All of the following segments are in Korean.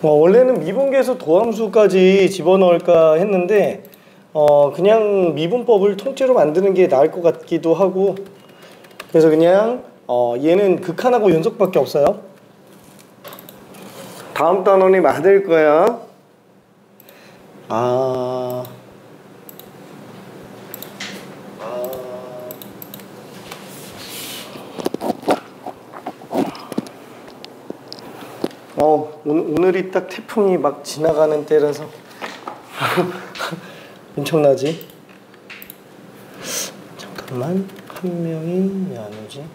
원래는 미분계에서 도함수까지 집어넣을까 했는데 그냥 미분법을 통째로 만드는 게 나을 것 같기도 하고, 그래서 그냥 얘는 극한하고 연속밖에 없어요. 다음 단원이 맞을 거야. 오늘이 딱 태풍이 막 지나가는 때라서 엄청나지? 잠깐만, 한 명이 왜 안 오지?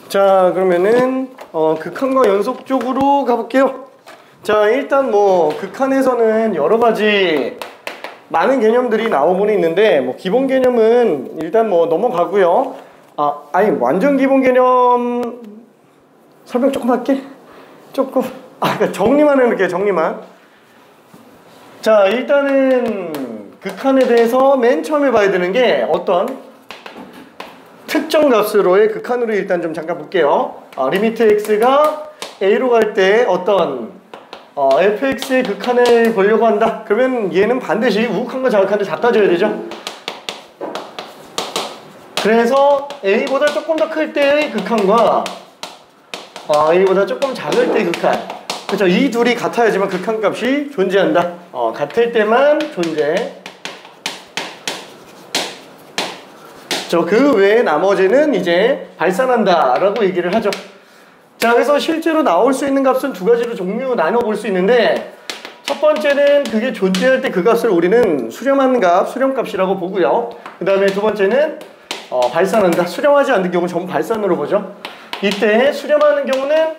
자, 그러면은 극한과 연속 쪽으로 가볼게요. 자, 일단 극한에서는 여러 가지 많은 개념들이 나오고는 있는데 기본 개념은 일단 넘어가고요. 완전 기본 개념 설명 조금 할게. 그러니까 정리만 해놓을게요. 정리만. 자, 일단은 극한에 대해서 맨 처음에 봐야 되는 게 어떤 특정 값으로의 극한으로 일단 좀 잠깐 볼게요. 리미트 x가 a로 갈 때 어떤 fx의 극한을 보려고 한다. 그러면 얘는 반드시 우극한과 자극한을 다 따져야 되죠. 그래서 a보다 조금 더 클 때의 극한과 a보다 조금 작을 때의 극한, 그렇죠? 이 둘이 같아야지만 극한값이 존재한다. 같을 때만 존재. 그 외에 나머지는 이제 발산한다 라고 얘기를 하죠. 자, 그래서 실제로 나올 수 있는 값은 두 가지로 종류 나눠볼 수 있는데, 첫 번째는 그게 존재할 때 그 값을 우리는 수렴한 값, 수렴값이라고 보고요. 그 다음에 두 번째는 발산한다. 수렴하지 않는 경우 전부 발산으로 보죠. 이때 수렴하는 경우는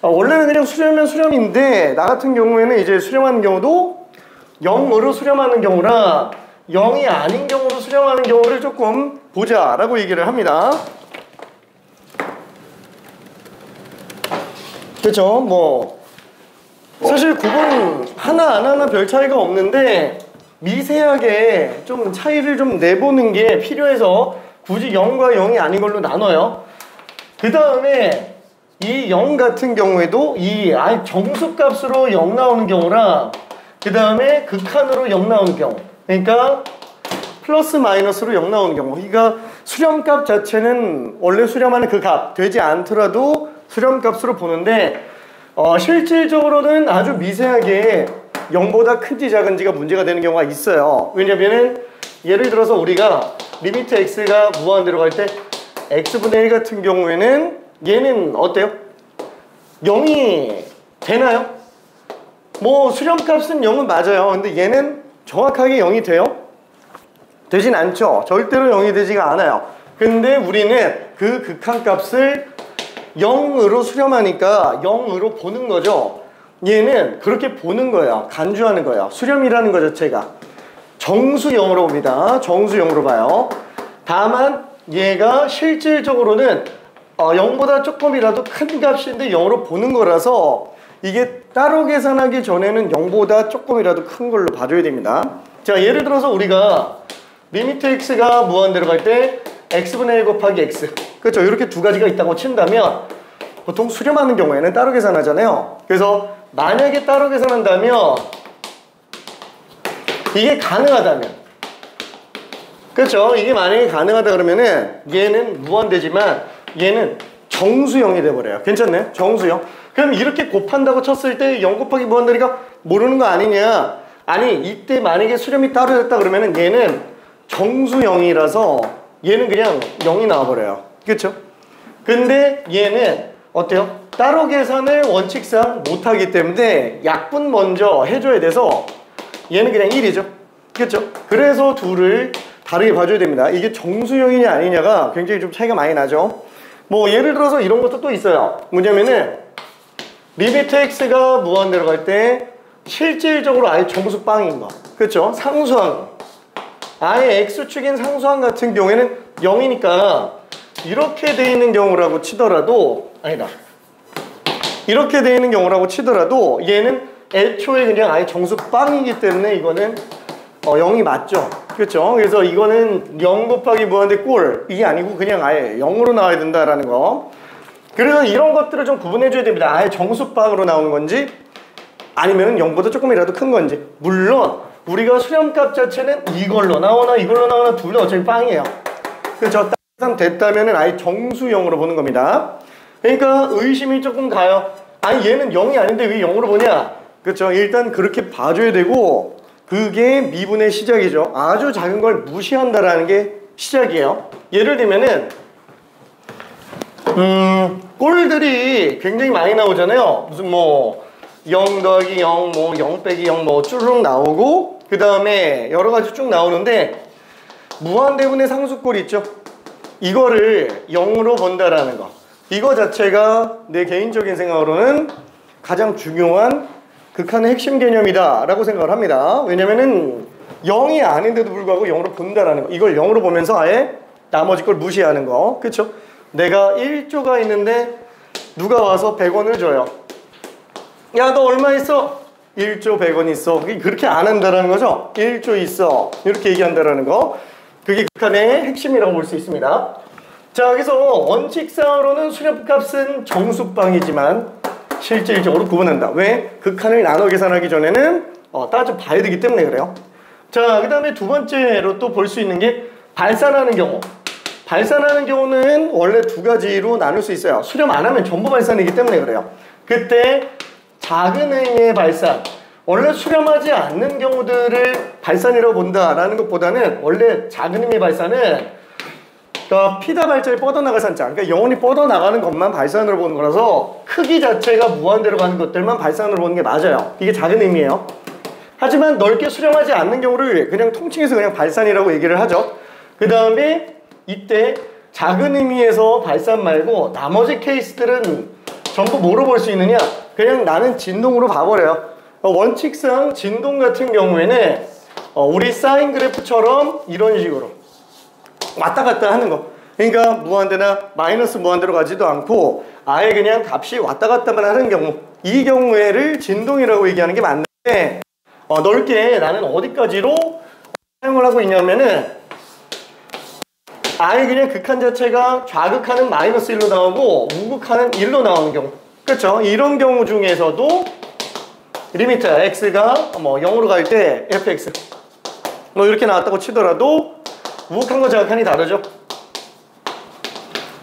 원래는 그냥 수렴이면 수렴인데, 나 같은 경우에는 이제 수렴하는 경우도 0으로 수렴하는 경우라 0이 아닌 경우로 수렴하는 경우를 조금 보자 라고 얘기를 합니다. 그렇죠? 사실 구분 하나 별 차이가 없는데 미세하게 좀 차이를 좀 내보는 게 필요해서 굳이 0과 0이 아닌 걸로 나눠요. 그 다음에 이 0 같은 경우에도 이 정수값으로 0 나오는 경우랑 그 다음에 극한으로 0 나오는 경우, 그러니까 플러스 마이너스로 0 나오는 경우, 그러니까 수렴값 자체는 원래 수렴하는 그 값 되지 않더라도 수렴값으로 보는데 실질적으로는 아주 미세하게 0보다 큰지 작은지가 문제가 되는 경우가 있어요. 왜냐면은 예를 들어서 우리가 리미트 x가 무한대로 갈 때 x분의 1 같은 경우에는 얘는 어때요? 0이 되나요? 수렴값은 0은 맞아요. 근데 얘는 정확하게 0이 돼요? 되진 않죠. 절대로 0이 되지가 않아요. 근데 우리는 그 극한값을 0으로 수렴하니까 0으로 보는 거죠. 얘는 그렇게 보는 거예요. 간주하는 거예요. 수렴이라는 것 자체가 정수형으로 봅니다. 정수형으로 봐요. 다만 얘가 실질적으로는 0보다 조금이라도 큰 값인데 0으로 보는 거라서 이게 따로 계산하기 전에는 0보다 조금이라도 큰 걸로 봐줘야 됩니다. 자, 예를 들어서 우리가 리미트 x가 무한대로 갈 때 x분의 1 곱하기 x, 그렇죠? 이렇게 두 가지가 있다고 친다면 보통 수렴하는 경우에는 따로 계산하잖아요. 그래서 만약에 따로 계산한다면 이게 가능하다면, 그렇죠? 이게 만약에 가능하다 그러면은 얘는 무한대지만 얘는 정수형이 돼버려요. 괜찮네? 정수형. 그럼 이렇게 곱한다고 쳤을 때 0 곱하기 무한대니까 모르는 거 아니냐? 아니, 이때 만약에 수렴이 따로 됐다 그러면은 얘는 정수형이라서 얘는 그냥 0이 나와버려요. 그렇죠? 근데 얘는 어때요? 따로 계산을 원칙상 못하기 때문에 약분 먼저 해줘야 돼서 얘는 그냥 1이죠. 그렇죠? 그래서 둘을 다르게 봐줘야 됩니다. 이게 정수형이냐 아니냐가 굉장히 좀 차이가 많이 나죠. 예를 들어서 이런 것도 또 있어요. 뭐냐면은 리미트 x가 무한대로 갈 때 실질적으로 아예 정수 빵인 거, 그렇죠? 상수항, 아예 x축인 상수항 같은 경우에는 0이니까 이렇게 돼 있는 경우라고 치더라도 아니다. 이렇게 돼 있는 경우라고 치더라도 얘는 애초에 그냥 아예 정수 빵이기 때문에 이거는 0이 맞죠. 그렇죠? 그래서 이거는 0 곱하기 무한대 꼴 이게 아니고 그냥 아예 0으로 나와야 된다라는 거. 그래서 이런 것들을 좀 구분해 줘야 됩니다. 아예 정수빵으로 나오는 건지 아니면 0보다 조금이라도 큰 건지. 물론 우리가 수렴값 자체는 이걸로 나오나 이걸로 나오나 둘 다 어차피 빵이에요. 그렇죠? 딱 됐다면 아예 정수형으로 보는 겁니다. 그러니까 의심이 조금 가요. 아니 얘는 0이 아닌데 왜 0으로 보냐. 그렇죠? 일단 그렇게 봐줘야 되고 그게 미분의 시작이죠. 아주 작은 걸 무시한다라는 게 시작이에요. 예를 들면은 꼴들이 굉장히 많이 나오잖아요. 무슨 뭐 0 더하기 0, 뭐 0 빼기 0 뭐 쭈르륵 나오고 그 다음에 여러 가지 쭉 나오는데 무한대분의 상수꼴 있죠. 이거를 0으로 본다라는 거. 이거 자체가 내 개인적인 생각으로는 가장 중요한 극한의 핵심 개념이다 라고 생각을 합니다. 왜냐면은 0이 아닌데도 불구하고 0으로 본다라는 거. 이걸 0으로 보면서 아예 나머지 걸 무시하는 거. 그쵸? 내가 1조가 있는데 누가 와서 100원을 줘요. 야, 너 얼마 있어? 1조 100원 있어. 그렇게 안 한다라는 거죠. 1조 있어. 이렇게 얘기한다라는 거. 그게 극한의 핵심이라고 볼 수 있습니다. 자, 여기서 원칙상으로는 수렴값은 정수빵이지만 실질적으로 구분한다. 왜? 극한을 나눠 계산하기 전에는 따져 봐야 되기 때문에 그래요. 자, 그 다음에 두 번째로 또 볼 수 있는 게 발산하는 경우. 발산하는 경우는 원래 두 가지로 나눌 수 있어요. 수렴 안 하면 전부 발산이기 때문에 그래요. 그때 작은 의미의 발산, 원래 수렴하지 않는 경우들을 발산이라고 본다라는 것보다는 원래 작은 의미의 발산은 그러니까 피다 발자에 뻗어나갈 산자, 그러니까 영원히 뻗어나가는 것만 발산으로 보는 거라서 크기 자체가 무한대로 가는 것들만 발산으로 보는 게 맞아요. 이게 작은 의미예요. 하지만 넓게 수렴하지 않는 경우를 그냥 통칭해서 그냥 발산이라고 얘기를 하죠. 그 다음에 이때 작은 의미에서 발산 말고 나머지 케이스들은 전부 뭐로 볼 수 있느냐? 그냥 나는 진동으로 봐버려요. 원칙상 진동 같은 경우에는 우리 사인 그래프처럼 이런 식으로 왔다 갔다 하는 거. 그러니까 무한대나 마이너스 무한대로 가지도 않고 아예 그냥 값이 왔다 갔다만 하는 경우, 이 경우에를 진동이라고 얘기하는 게 맞는데 넓게 나는 어디까지로 사용을 하고 있냐면은 아예 그냥 극한 자체가 좌극한은 마이너스 1로 나오고 우극한은 1로 나오는 경우. 그렇죠? 이런 경우 중에서도 리미트 x가 뭐 0으로 갈 때 fx 뭐 이렇게 나왔다고 치더라도 우극한과 좌극한이 다르죠.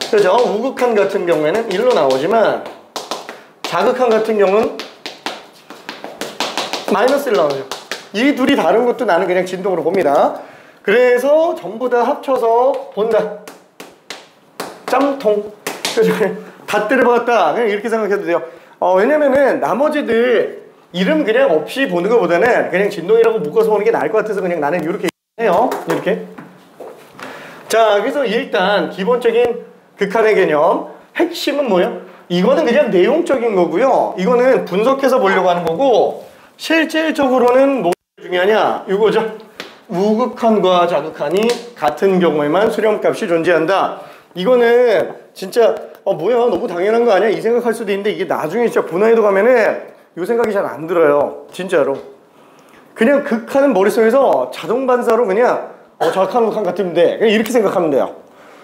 그렇죠? 우극한 같은 경우에는 1로 나오지만 좌극한 같은 경우는 마이너스 1 나오죠. 이 둘이 다른 것도 나는 그냥 진동으로 봅니다. 그래서 전부 다 합쳐서 본다. 짬통. 그죠? 다 때려박았다. 그냥 이렇게 생각해도 돼요. 왜냐면은 나머지들 이름 그냥 없이 보는 것보다는 그냥 진동이라고 묶어서 보는 게 나을 것 같아서 그냥 나는 이렇게 해요. 이렇게. 자, 그래서 일단 기본적인 극한의 개념. 핵심은 뭐예요? 이거는 그냥 내용적인 거고요. 이거는 분석해서 보려고 하는 거고 실질적으로는 뭐가 중요하냐? 이거죠. 우극한과 좌극한이 같은 경우에만 수렴값이 존재한다. 이거는 진짜 뭐야 너무 당연한 거 아니야? 이 생각할 수도 있는데 이게 나중에 진짜 분화에도 가면은 이 생각이 잘 안 들어요. 진짜로. 그냥 극한은 머릿속에서 자동 반사로 그냥 좌극한 우극한 같으면 돼. 그냥 이렇게 생각하면 돼요.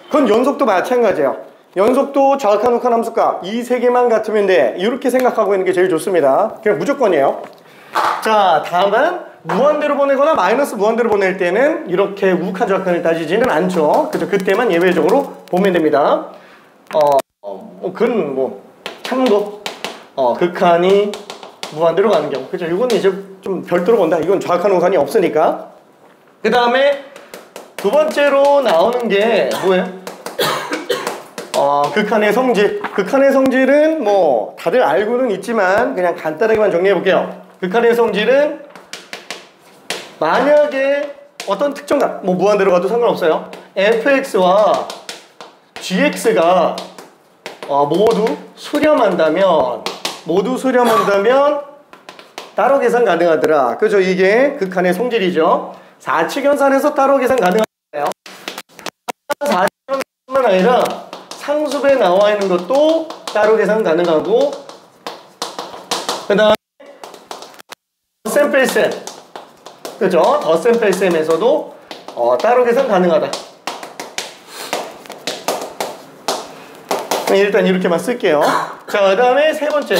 그건 연속도 마찬가지예요. 연속도 좌극한 우극한 함수값 이 세 개만 같으면 돼. 이렇게 생각하고 있는 게 제일 좋습니다. 그냥 무조건이에요. 자, 다음은 무한대로 보내거나 마이너스 무한대로 보낼 때는 이렇게 우극한 좌극한을 따지지는 않죠. 그죠? 그때만 예외적으로 보면 됩니다. 그건 뭐 참고 극한이 무한대로 가는 경우. 그죠? 이건 이제 좀 별도로 본다. 이건 좌극한 우극한이 없으니까. 그 다음에 두 번째로 나오는 게 뭐예요? 극한의 성질. 극한의 성질은 뭐 다들 알고는 있지만 그냥 간단하게만 정리해 볼게요. 극한의 성질은 만약에 어떤 특정값, 뭐 무한대로 가도 상관없어요. fx와 gx가 모두 수렴한다면 따로 계산 가능하더라. 그죠? 이게 극한의 성질이죠. 4칙연산에서 따로 계산 가능하잖아요. 4칙연산뿐만 아니라 상수배 나와 있는 것도 따로 계산 가능하고, 그 다음에 셈 그죠? 덧셈 뺄셈에서도 따로 계산 가능하다. 일단 이렇게만 쓸게요. 자, 그 다음에 세 번째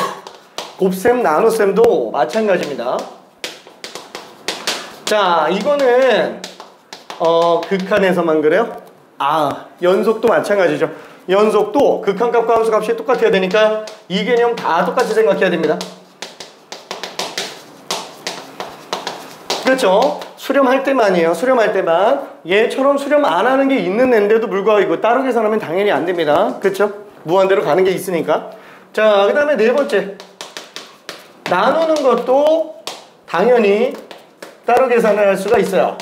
곱셈 나눗셈도 마찬가지입니다. 자, 이거는 극한에서만 그래요? 연속도 마찬가지죠. 연속도 극한값과 함수값이 똑같아야 되니까 이 개념 다 똑같이 생각해야 됩니다. 그렇죠? 수렴할 때만이에요. 수렴할 때만. 얘처럼 수렴 안 하는 게 있는 앤데도 불구하고 이거 따로 계산하면 당연히 안 됩니다. 그렇죠? 무한대로 가는 게 있으니까. 자, 그 다음에 네 번째 나누는 것도 당연히 따로 계산을 할 수가 있어요.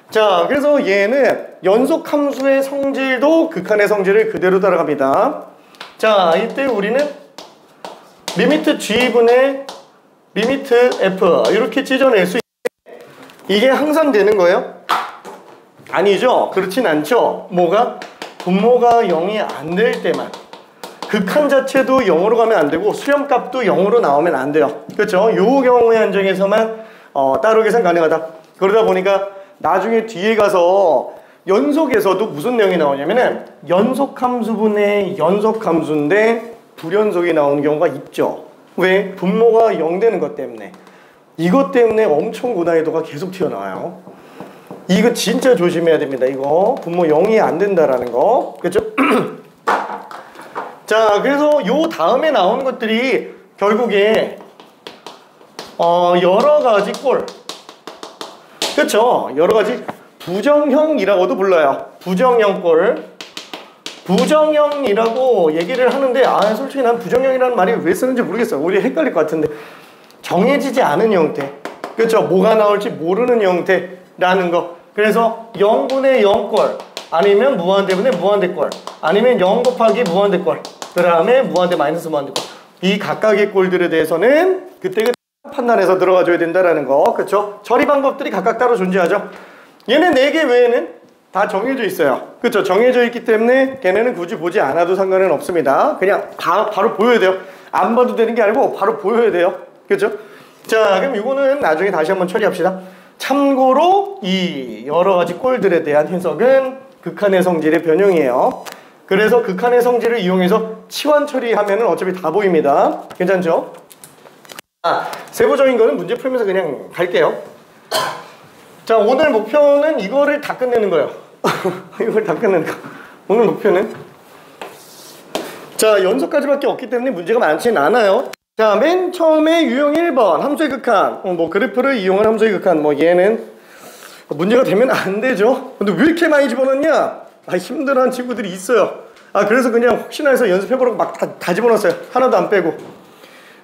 자, 그래서 얘는 연속함수의 성질도 극한의 성질을 그대로 따라갑니다. 자, 이때 우리는 리미트 G분의 리미트 F 이렇게 찢어낼 수 있는데 이게 항상 되는 거예요? 아니죠. 그렇진 않죠. 뭐가? 분모가 0이 안 될 때만. 극한 자체도 0으로 가면 안 되고 수렴값도 0으로 나오면 안 돼요. 그렇죠? 요 경우의 한정에서만 따로 계산 가능하다. 그러다 보니까 나중에 뒤에 가서 연속에서도 무슨 내용이 나오냐면은 연속함수분의 연속함수인데 불연속이 나오는 경우가 있죠. 왜? 분모가 0 되는 것 때문에. 이것 때문에 엄청 고난이도가 계속 튀어나와요. 이거 진짜 조심해야 됩니다. 이거 분모 0이 안 된다라는 거. 그렇죠? 자, 그래서 요 다음에 나오는 것들이 결국에 여러 가지 꼴. 그렇죠? 여러 가지 부정형이라고도 불러요. 부정형 꼴. 부정형이라고 얘기를 하는데 솔직히 난 부정형이라는 말이 왜 쓰는지 모르겠어요. 우리 헷갈릴 것 같은데 정해지지 않은 형태. 그렇죠? 뭐가 나올지 모르는 형태라는 거. 그래서 0분의 0꼴 아니면 무한대분의 무한대꼴 아니면 0 곱하기 무한대꼴 그 다음에 무한대 마이너스 무한대꼴 이 각각의 꼴들에 대해서는 그때 판단해서 들어가줘야 된다라는 거. 그렇죠? 처리 방법들이 각각 따로 존재하죠. 얘네 4개 외에는 다 정해져 있어요. 그렇죠? 정해져 있기 때문에 걔네는 굳이 보지 않아도 상관은 없습니다. 그냥 바로 보여야 돼요. 안 봐도 되는 게 아니고 바로 보여야 돼요. 그렇죠? 자, 그럼 이거는 나중에 다시 한번 처리합시다. 참고로 이 여러 가지 꼴들에 대한 해석은 극한의 성질의 변형이에요. 그래서 극한의 성질을 이용해서 치환 처리하면은 어차피 다 보입니다. 괜찮죠? 세부적인 거는 문제 풀면서 그냥 갈게요. 자, 오늘 목표는 이거를 다 끝내는 거예요. 이걸 다 끝내는 거. 오늘 목표는 자, 연속까지밖에 없기 때문에 문제가 많지는 않아요. 자, 맨 처음에 유형 1번 함수의 극한. 뭐 그래프를 이용한 함수의 극한. 뭐 얘는 문제가 되면 안 되죠. 근데 왜 이렇게 많이 집어넣냐? 힘들어하는 친구들이 있어요. 그래서 그냥 혹시나 해서 연습해보라고 막 다 집어넣었어요. 하나도 안 빼고.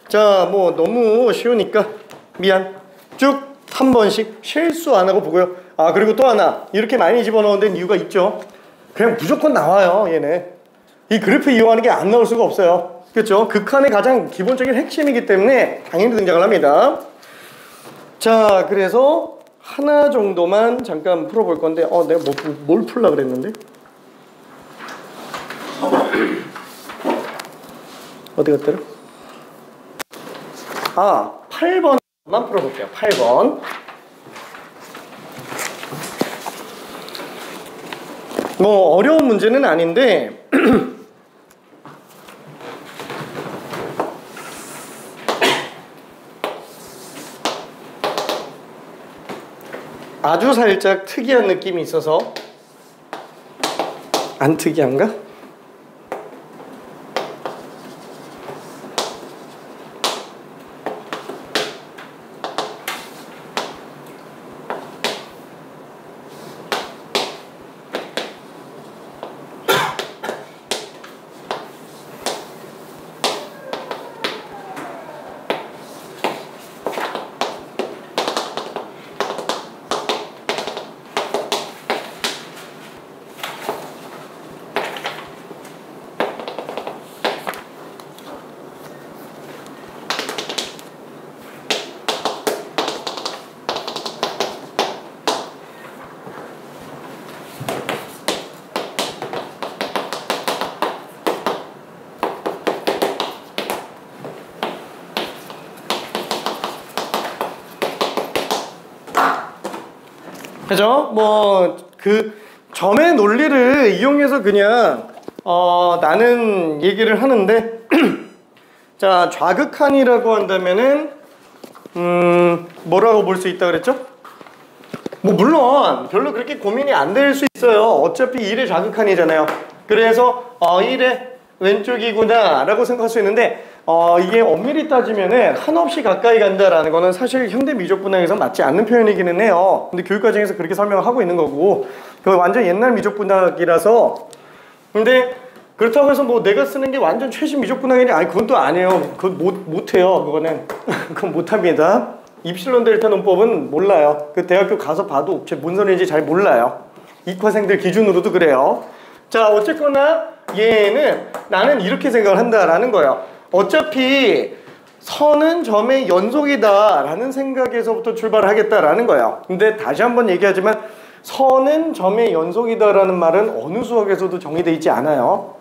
자, 뭐 너무 쉬우니까 미안. 쭉 한 번씩 실수 안 하고 보고요. 그리고 또 하나. 이렇게 많이 집어넣은 데는 이유가 있죠. 그냥 무조건 나와요, 얘네. 이 그래프 이용하는 게 안 나올 수가 없어요. 그렇죠? 극한의 가장 기본적인 핵심이기 때문에 당연히 등장을 합니다. 자, 그래서 하나 정도만 잠깐 풀어볼 건데 내가 뭘 풀려고 그랬는데? 어디 갔더라? 8번만 풀어볼게요. 8번. 뭐 어려운 문제는 아닌데 아주 살짝 특이한 느낌이 있어서. 안 특이한가? 그죠? 뭐 그 점의 논리를 이용해서 그냥 나는 얘기를 하는데 자, 좌극한이라고 한다면은 뭐라고 볼 수 있다 그랬죠? 뭐 물론 별로 그렇게 고민이 안 될 수 있어요. 어차피 1의 좌극한이잖아요. 그래서 1의 왼쪽이구나 라고 생각할 수 있는데 이게 엄밀히 따지면은 한없이 가까이 간다라는 거는 사실 현대 미적분학에서 맞지 않는 표현이기는 해요. 근데 교육과정에서 그렇게 설명을 하고 있는 거고 그거 완전 옛날 미적분학이라서 근데 그렇다고 해서 뭐 내가 쓰는 게 완전 최신 미적분학이냐? 아니 그건 또 아니에요. 그건 못해요. 그거는 그건 못합니다. 입실론 델타 논법은 몰라요. 그 대학교 가서 봐도 뭔 소리인지 잘 몰라요. 이과생들 기준으로도 그래요. 자, 어쨌거나 얘는 나는 이렇게 생각을 한다라는 거예요. 어차피 선은 점의 연속이다 라는 생각에서부터 출발하겠다라는 거예요. 근데 다시 한번 얘기하지만 선은 점의 연속이다 라는 말은 어느 수학에서도 정의되어 있지 않아요.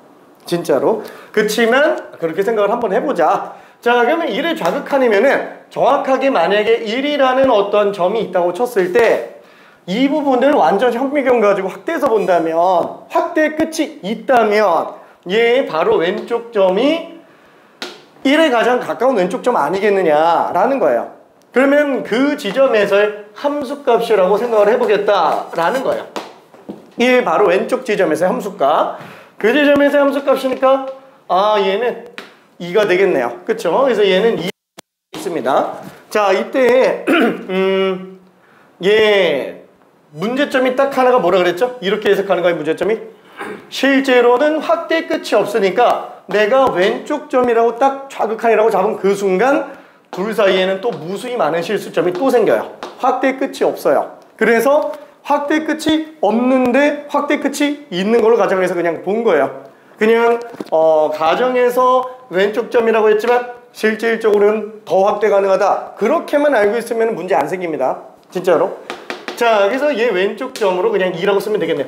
진짜로. 그치만 그렇게 생각을 한번 해보자. 자, 그러면 1의 좌극한이면은 정확하게 만약에 1이라는 어떤 점이 있다고 쳤을 때 이 부분을 완전 현미경 가지고 확대해서 본다면 확대 끝이 있다면 얘 바로 왼쪽 점이 1에 가장 가까운 왼쪽 점 아니겠느냐라는 거예요. 그러면 그 지점에서의 함수값이라고 생각을 해보겠다라는 거예요. 이 바로 왼쪽 지점에서의 함수값. 그 지점에서의 함수값이니까 얘는 2가 되겠네요. 그쵸? 그래서 얘는 2 있습니다. 자, 이때 얘 문제점이 딱 하나가 뭐라 그랬죠? 이렇게 해석하는 거예요. 문제점이 실제로는 확대 끝이 없으니까 내가 왼쪽 점이라고 딱 좌극한이라고 잡은 그 순간 둘 사이에는 또 무수히 많은 실수점이 또 생겨요. 확대 끝이 없어요. 그래서 확대 끝이 없는데 확대 끝이 있는 걸로 가정해서 그냥 본 거예요. 그냥 가정에서 왼쪽 점이라고 했지만 실질적으로는 더 확대 가능하다. 그렇게만 알고 있으면 문제 안 생깁니다. 진짜로. 자, 그래서 얘 왼쪽 점으로 그냥 2라고 쓰면 되겠네요.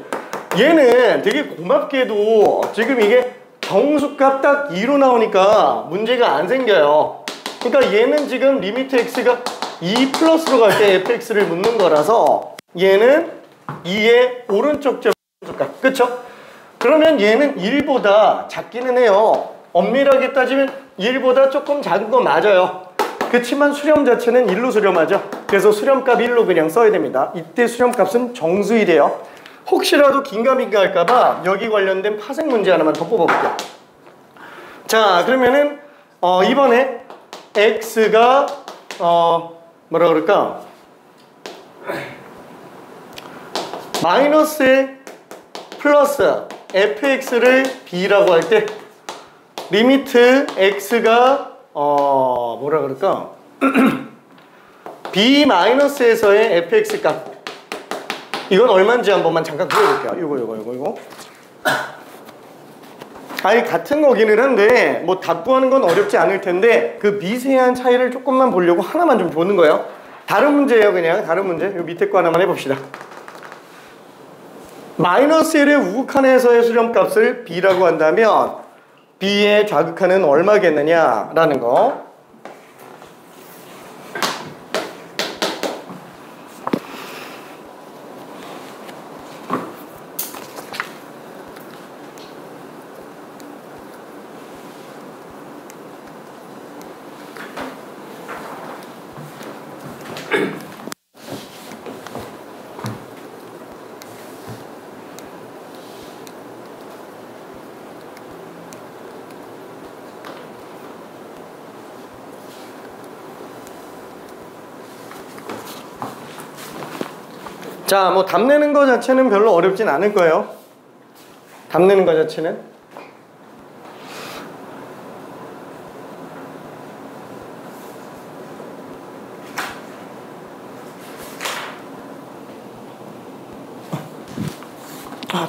얘는 되게 고맙게도 지금 이게 정수값 딱 2로 나오니까 문제가 안 생겨요. 그러니까 얘는 지금 리미트 x가 2 플러스로 갈 때 fx를 묻는 거라서 얘는 2의 오른쪽 점 정수값. 그쵸? 그러면 얘는 1보다 작기는 해요. 엄밀하게 따지면 1보다 조금 작은 거 맞아요. 그치만 수렴 자체는 1로 수렴하죠. 그래서 수렴값 1로 그냥 써야 됩니다. 이때 수렴값은 정수이래요. 혹시라도 긴가민가 할까봐 여기 관련된 파생 문제 하나만 더 뽑아볼게요. 자, 그러면은 이번에 x가 뭐라 그럴까? 마이너스에 플러스 fx를 b라고 할 때 리미트 x가 뭐라 그럴까? b-에서의 fx 값 이건 얼마인지 한 번만 잠깐 그려볼게요. 이거 아니 같은 거기는 한데 뭐 답 구하는 건 어렵지 않을 텐데 그 미세한 차이를 조금만 보려고 하나만 좀 보는 거예요. 다른 문제예요. 그냥 다른 문제. 요 밑에 거 하나만 해봅시다. 마이너스 1의 우극한에서의 수렴값을 b라고 한다면 b의 좌극한은 얼마겠느냐라는 거. 자, 뭐 답 내는 거 자체는 별로 어렵진 않을 거예요. 답 내는 거 자체는.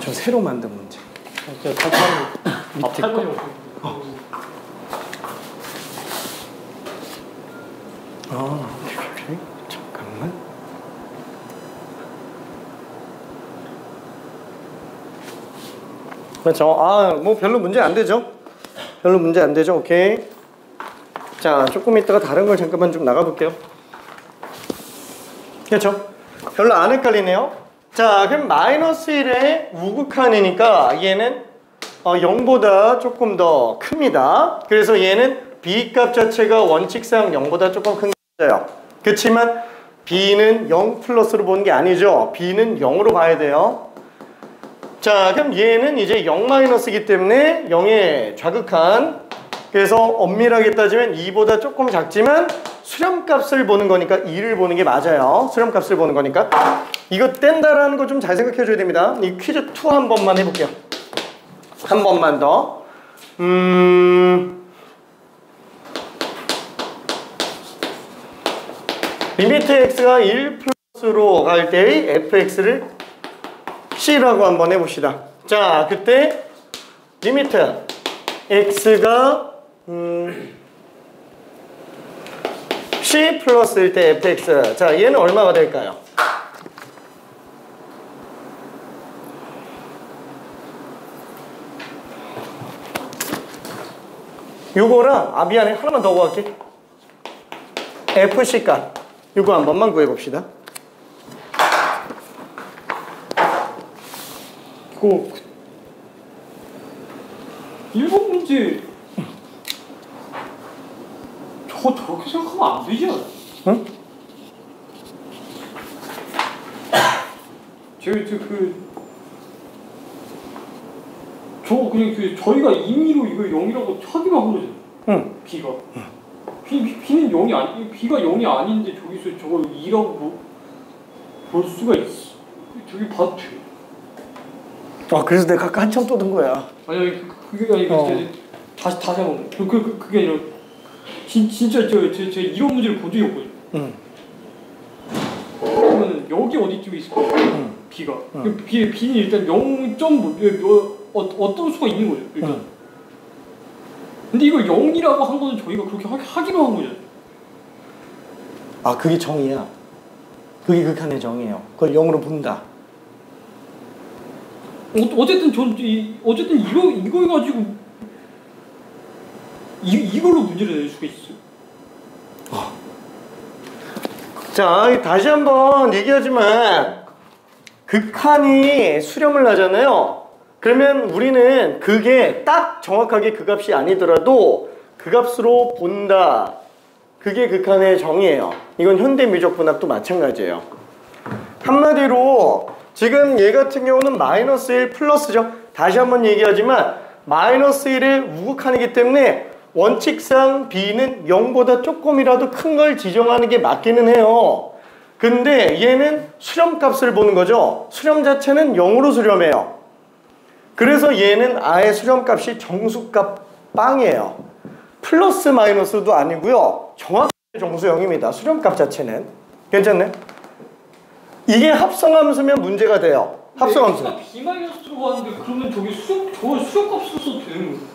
저 새로 만든 문제. 밑에 거. 오케이. 잠깐만. 그렇죠. 뭐 별로 문제 안 되죠. 별로 문제 안 되죠. 오케이. 자, 조금 있다가 다른 걸 잠깐만 좀 나가볼게요. 그렇죠. 별로 안 헷갈리네요. 자, 그럼 마이너스 1의 우극한이니까 얘는 0보다 조금 더 큽니다. 그래서 얘는 B값 자체가 원칙상 0보다 조금 큰 거예요. 그렇지만 B는 0 플러스로 보는 게 아니죠. B는 0으로 봐야 돼요. 자, 그럼 얘는 이제 0 마이너스이기 때문에 0의 좌극한. 그래서 엄밀하게 따지면 2보다 조금 작지만 수렴값을 보는 거니까 2를 보는 게 맞아요. 수렴값을 보는 거니까. 이거 뗀다라는 거 좀 잘 생각해 줘야 됩니다. 이 퀴즈 2 한 번만 해볼게요. 한 번만 더. 리미트 x가 1 플러스로 갈 때의 fx를 c라고 한번 해봅시다. 자, 그때 리미트 x가 c 플러스일 때 fx. 자, 얘는 얼마가 될까요? 요거랑 미안해, 하나만 더 구할게. FC 값 요거 한 번만 구해봅시다. 이거 1번 문제 저렇게 생각하면 안 되지 않아? 응? 그냥 저희가 임의로 이걸 0이라고 하기만 한 거잖아요. 응. B가. B는 0이 아니, B가 0이 아닌데 저기서 저걸 2라고 볼 수가 있어. 저기 봐도 돼. 그래서 내가 아까 한참 떠든 거야. 아니, 그게 아니고 다시 한번. 그게 아니라 진짜 저 이런 문제를 본 적이 없거든요. 응. 그러면 여기 어디쯤에 있을 거예요? B가. B는 일단 0. 어떤 수가 있는 거죠. 일단. 근데 이걸 0이라고 한 거는 저희가 그렇게 하기로 한 거잖아요. 그게 정이야. 그게 극한의 정이에요. 그걸 0으로 본다. 어쨌든 어쨌든 이거 가지고 이걸로 문제를 낼 수가 있어요. 자, 다시 한번 얘기하지만 극한이 수렴을 하잖아요. 그러면 우리는 그게 딱 정확하게 그 값이 아니더라도 그 값으로 본다. 그게 극한의 정의예요. 이건 현대미적분학도 마찬가지예요. 한마디로 지금 얘 같은 경우는 마이너스 1 플러스죠. 다시 한번 얘기하지만 마이너스 1의 우극한이기 때문에 원칙상 B는 0보다 조금이라도 큰 걸 지정하는 게 맞기는 해요. 근데 얘는 수렴값을 보는 거죠. 수렴 자체는 0으로 수렴해요. 그래서 얘는 아예 수렴값이 정수값 빵이에요. 플러스 마이너스도 아니고요. 정확하게 정수 0입니다. 수렴값 자체는. 괜찮네? 이게 합성함수면 문제가 돼요. 합성함수. B-로 하는데 그러면 저기 수렴값으로 써도 되는 거예요?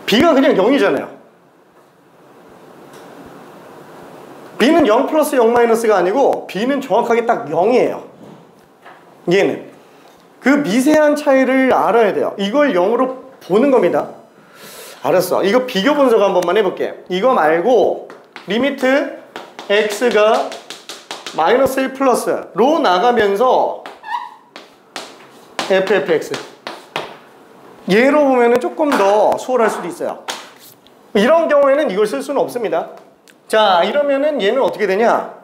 B가 그냥 0이잖아요. B는 0 플러스 0 마이너스가 아니고 B는 정확하게 딱 0이에요. 얘는. 그 미세한 차이를 알아야 돼요. 이걸 0으로 보는 겁니다. 알았어. 이거 비교 분석 한 번만 해볼게. 이거 말고 리미트 x가 마이너스 1 플러스로 나가면서 ffx 얘로 보면은 조금 더 수월할 수도 있어요. 이런 경우에는 이걸 쓸 수는 없습니다. 자, 이러면은 얘는 어떻게 되냐?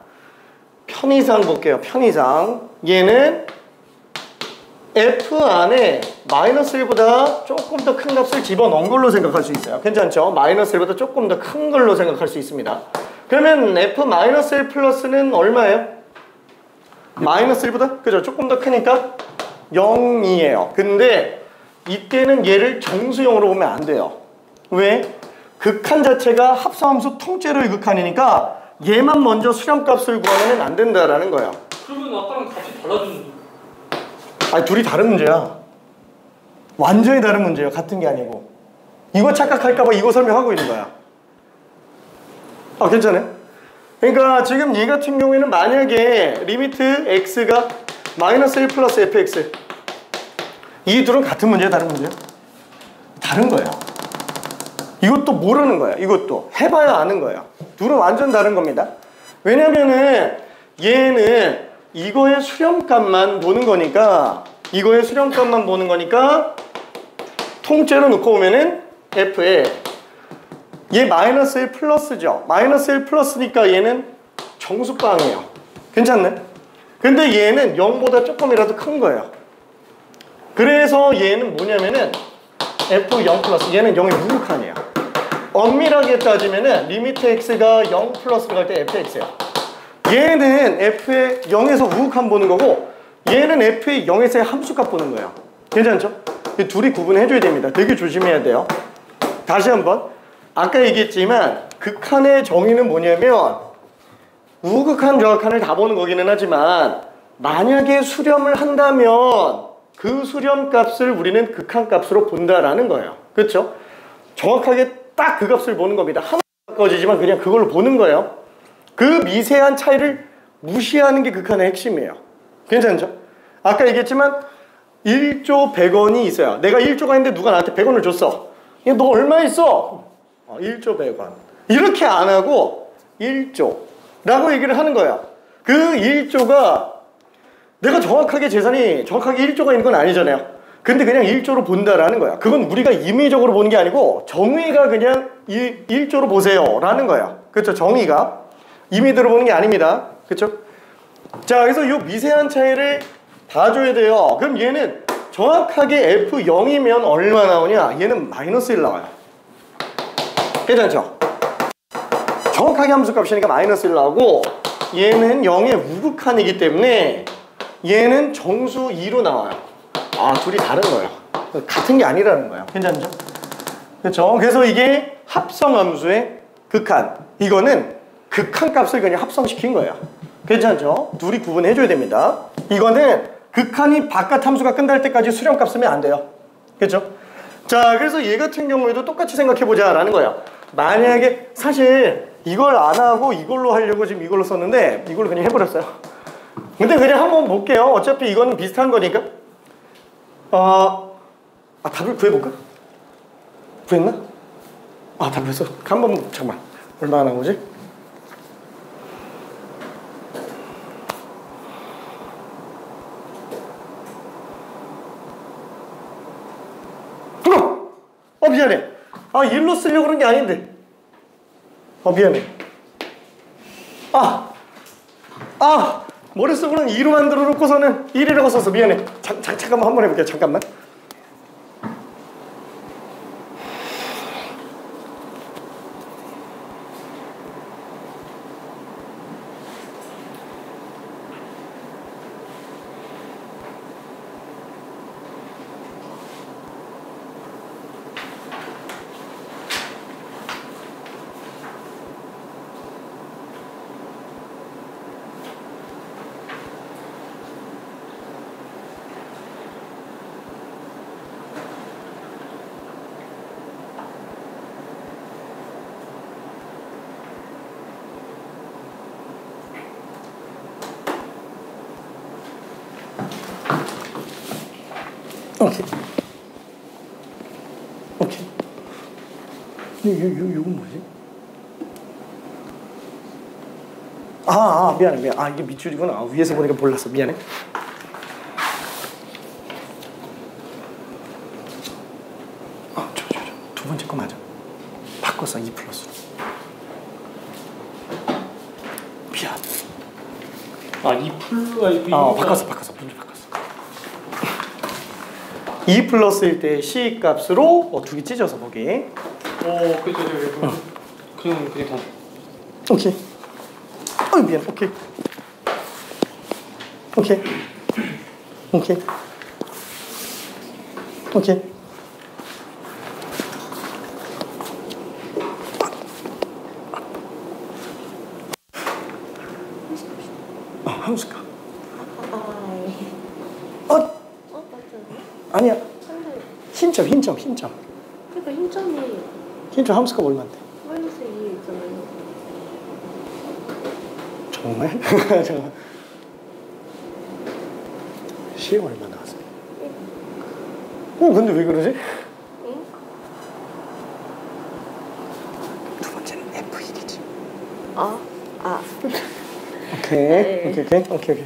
편의상 볼게요. 편의상 얘는 f 안에 마이너스 1보다 조금 더 큰 값을 집어넣은 걸로 생각할 수 있어요. 괜찮죠? 마이너스 1보다 조금 더 큰 걸로 생각할 수 있습니다. 그러면 f 마이너스 1 플러스는 얼마예요? 마이너스 1보다? 그죠? 조금 더 크니까 0이에요. 근데 이때는 얘를 정수형으로 보면 안 돼요. 왜? 극한 자체가 합성함수 통째로의 극한이니까 얘만 먼저 수렴값을 구하면 안 된다라는 거예요. 그러면 아까랑 값이 달라지는데. 아니, 둘이 다른 문제야. 완전히 다른 문제예요. 같은 게 아니고. 이거 착각할까봐 이거 설명하고 있는 거야. 괜찮아요? 그러니까 지금 얘 같은 경우에는 만약에 리미트 x가 마이너스 1 플러스 fx 이 둘은 같은 문제야, 다른 문제야? 다른 거예요. 이것도 모르는 거야. 이것도 해봐야 아는 거예요. 둘은 완전 다른 겁니다. 왜냐면은 얘는 이거의 수렴값만 보는 거니까 통째로 놓고 보면은 F에 얘 마이너스 1 플러스죠. 마이너스 1 플러스니까 얘는 정수방이에요. 괜찮네? 근데 얘는 0보다 조금이라도 큰 거예요. 그래서 얘는 뭐냐면은 F0 플러스, 얘는 0의 무극한이에요. 엄밀하게 따지면은 리미트 x가 0 플러스로 갈 때 fx예요. 얘는 f의 0에서 우극한 보는 거고, 얘는 f의 0에서의 함수값 보는 거예요. 괜찮죠? 이 둘이 구분해줘야 됩니다. 되게 조심해야 돼요. 다시 한번, 아까 얘기했지만 극한의 정의는 뭐냐면 우극한 저극한을 다 보는 거기는 하지만, 만약에 수렴을 한다면 그 수렴값을 우리는 극한값으로 본다라는 거예요. 그렇죠? 정확하게 딱 그 값을 보는 겁니다. 하나 바꿔지지만 그냥 그걸로 보는 거예요. 그 미세한 차이를 무시하는 게 극한의 핵심이에요. 괜찮죠? 아까 얘기했지만 1조 100원이 있어요. 내가 1조가 있는데 누가 나한테 100원을 줬어. 너 얼마 있어? 1조 100원. 이렇게 안 하고 1조라고 얘기를 하는 거야. 그 1조가 내가 정확하게 재산이 정확하게 1조가 있는 건 아니잖아요. 근데 그냥 1조로 본다라는 거야. 그건 우리가 임의적으로 보는 게 아니고 정의가 그냥 1조로 보세요 라는 거야. 그렇죠? 정의가 임의대로 보는 게 아닙니다. 그렇죠? 자, 그래서 이 미세한 차이를 봐줘야 돼요. 그럼 얘는 정확하게 F0이면 얼마 나오냐? 얘는 마이너스 1 나와요. 괜찮죠? 정확하게 함수값이니까 마이너스 1 나오고, 얘는 0의 우극한이기 때문에 얘는 정수 2로 나와요. 아, 둘이 다른 거예요. 같은 게 아니라는 거예요. 괜찮죠? 그렇죠? 그래서 이게 합성함수의 극한. 이거는 극한값을 그냥 합성시킨 거예요. 괜찮죠? 둘이 구분해줘야 됩니다. 이거는 극한이 바깥 함수가 끝날 때까지 수렴값 쓰면 안 돼요. 그렇죠? 자, 그래서 얘 같은 경우에도 똑같이 생각해보자 라는 거예요. 만약에 사실 이걸 안 하고 이걸로 하려고 지금 이걸로 썼는데 이걸로 그냥 해버렸어요. 근데 그냥 한번 볼게요. 어차피 이거는 비슷한 거니까. 답을 구해볼까? 구했나? 답을 했어. 한번 잠깐만. 얼마나 나오지? 미안해. 1로 쓰려고 그런 게 아닌데. 미안해. 머릿속으로는 2로 만들어 놓고서는 1이라고 써서 미안해. 잠깐만 한번 해볼게요. 잠깐만. 오케이. 이건 뭐지? 미안해. 이게 밑줄이구나. 위에서 보니까 몰랐어. 미안해. 두 번째 거 맞아. 바꿨어. 2 플러스로. 미안. 2 플러스. 바꿨어. 문제 바꿨어. 2 플러스일 때 C 값으로 두 개 찢어서 보기. 그죠. 그냥 다. 오케이. 미안. 오케이. 함수값. 아니야. 흰점. 그러니까 흰점 함수값 얼마인데? 마이너스 2 있잖아요. 정말? 잠깐만. C 얼마 나왔어? 근데 왜 그러지? 응? 두 번째는 F1이지. 오케이. 오케이.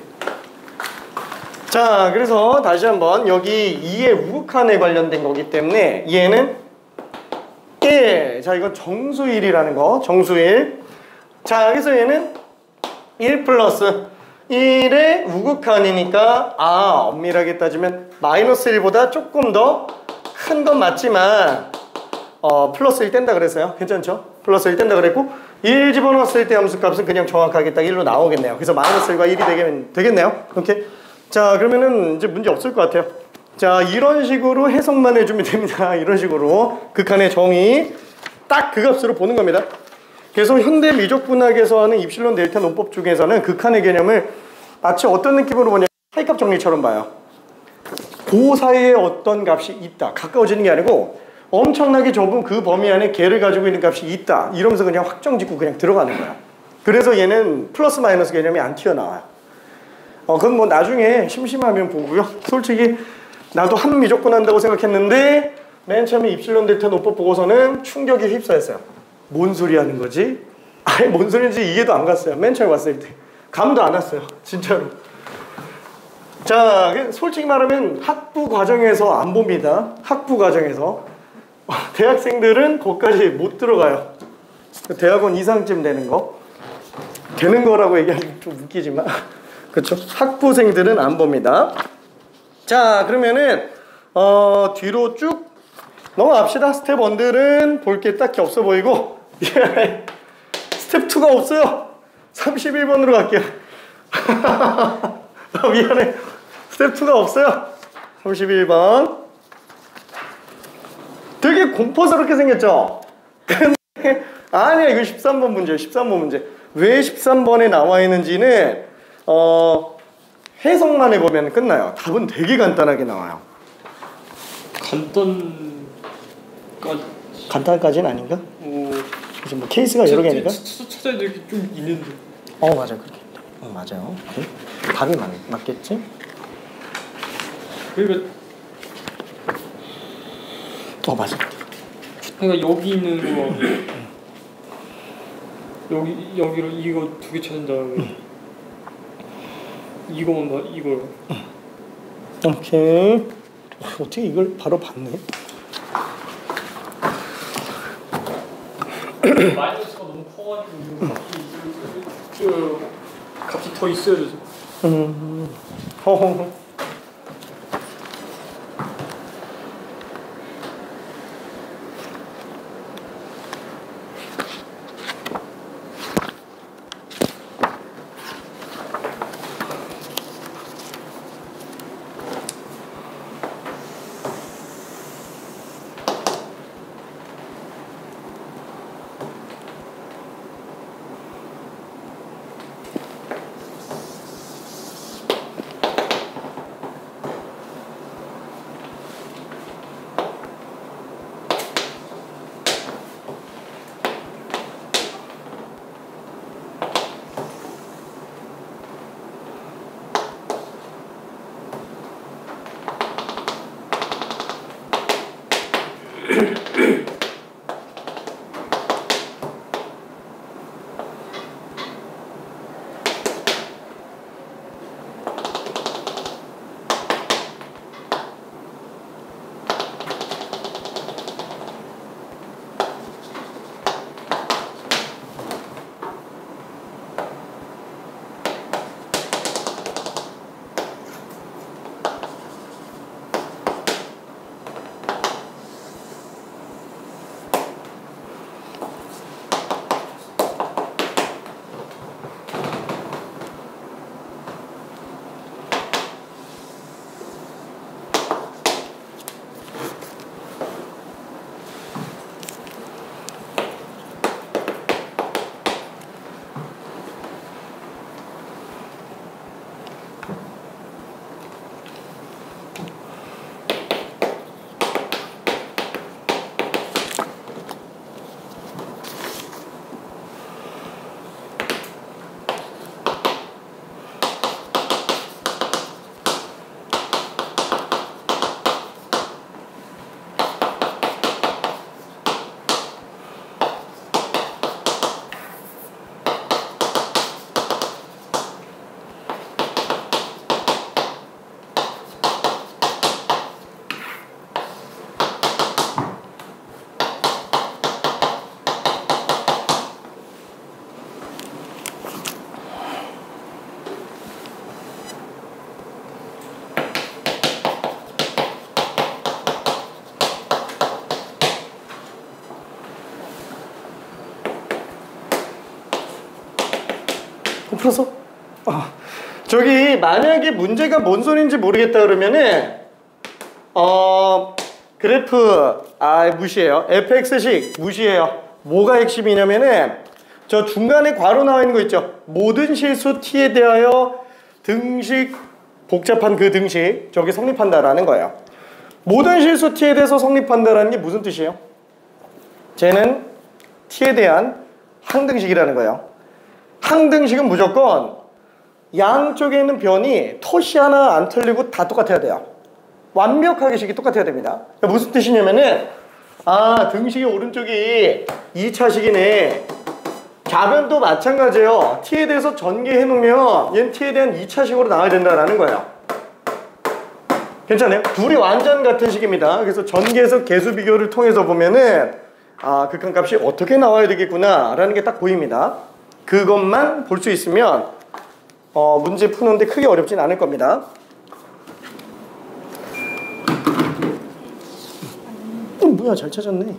자, 그래서 다시 한번 여기 2의 우극한에 관련된 거기 때문에 얘는 1. 자, 이건 정수일이라는 거. 정수일. 자, 여기서 얘는 1 플러스 1의 우극한이니까 엄밀하게 따지면 마이너스 1보다 조금 더 큰 건 맞지만 플러스 1 뗀다 그랬어요. 괜찮죠? 플러스 1 뗀다 그랬고 1 집어넣었을 때 함수값은 그냥 정확하게 딱 1로 나오겠네요. 그래서 마이너스 1과 1이 되겠네요. 오케이. 자, 그러면은 이제 문제 없을 것 같아요. 자, 이런 식으로 해석만 해주면 됩니다. 이런 식으로 극한의 정의 딱 그 값으로 보는 겁니다. 그래서 현대 미적분학에서 하는 입실론 델타 논법 중에서는 극한의 개념을 마치 어떤 느낌으로 보냐, 사이값 정리처럼 봐요. 그 사이에 어떤 값이 있다, 가까워지는 게 아니고 엄청나게 좁은 그 범위 안에 개를 가지고 있는 값이 있다 이러면서 그냥 확정 짓고 그냥 들어가는 거야. 그래서 얘는 플러스 마이너스 개념이 안 튀어나와요. 그건 뭐 나중에 심심하면 보고요. 솔직히 나도 한 미적분 한다고 생각했는데 맨 처음에 입실론 델타 논법 보고서는 충격에 휩싸였어요. 뭔 소리 하는 거지? 아예 뭔 소리인지 이해도 안 갔어요. 맨 처음에 봤을 때 감도 안 왔어요. 진짜로. 자, 솔직히 말하면 학부 과정에서 안 봅니다. 학부 과정에서 대학생들은 거기까지 못 들어가요. 대학원 이상쯤 되는 거라고 얘기하면 좀 웃기지만 그렇죠? 학부생들은 안 봅니다. 자, 그러면은 뒤로 쭉 넘어갑시다. 스텝 1들은 볼 게 딱히 없어 보이고 스텝 2가 없어요. 31번으로 갈게요. 미안해. 스텝 2가 없어요. 31번. 되게 공포스럽게 생겼죠? 근데 아니야, 이거 13번 문제예요. 13번 문제. 왜 13번에 나와 있는지는 해석만 해보면 끝나요. 답은 되게 간단하게 나와요. 간단까지는 아닌가? 그래서 뭐 케이스가 여러 개니까. 찾아야 될 게 좀 있는데. 맞아, 그렇게. 맞아요. 오케이. 답이 맞겠지? 그러니까 맞아. 그러니까 여기 있는 거 여기로 이거 2개 찾은 다음에 이거만 봐, 이걸. 오케이. 어떻게 이걸 바로 봤네? 마이너스가 너무 커가지고 값이 더 있어야 돼서. 허허허. 풀었어? 저기 만약에 문제가 뭔 소리인지 모르겠다 그러면은 그래프 무시해요. fx식 무시해요. 뭐가 핵심이냐면은 저 중간에 괄호 나와 있는 거 있죠. 모든 실수 t에 대하여 등식 복잡한 그 등식 저게 성립한다라는 거예요. 모든 실수 t에 대해서 성립한다라는 게 무슨 뜻이에요? 쟤는 t에 대한 항등식이라는 거예요. 항등식은 무조건 양쪽에 있는 변이 덫이 하나 안 틀리고 다 똑같아야 돼요. 완벽하게 식이 똑같아야 됩니다. 무슨 뜻이냐면은 등식의 오른쪽이 2차식이네. 좌변도 마찬가지예요. t에 대해서 전개해 놓으면 얘는 t에 대한 2차식으로 나와야 된다라는 거예요. 괜찮아요? 둘이 완전 같은 식입니다. 그래서 전개해서 개수 비교를 통해서 보면은 극한값이 어떻게 나와야 되겠구나 라는 게 딱 보입니다. 그것만 볼 수 있으면 문제 푸는데 크게 어렵진 않을 겁니다. 뭐야, 잘 찾았네.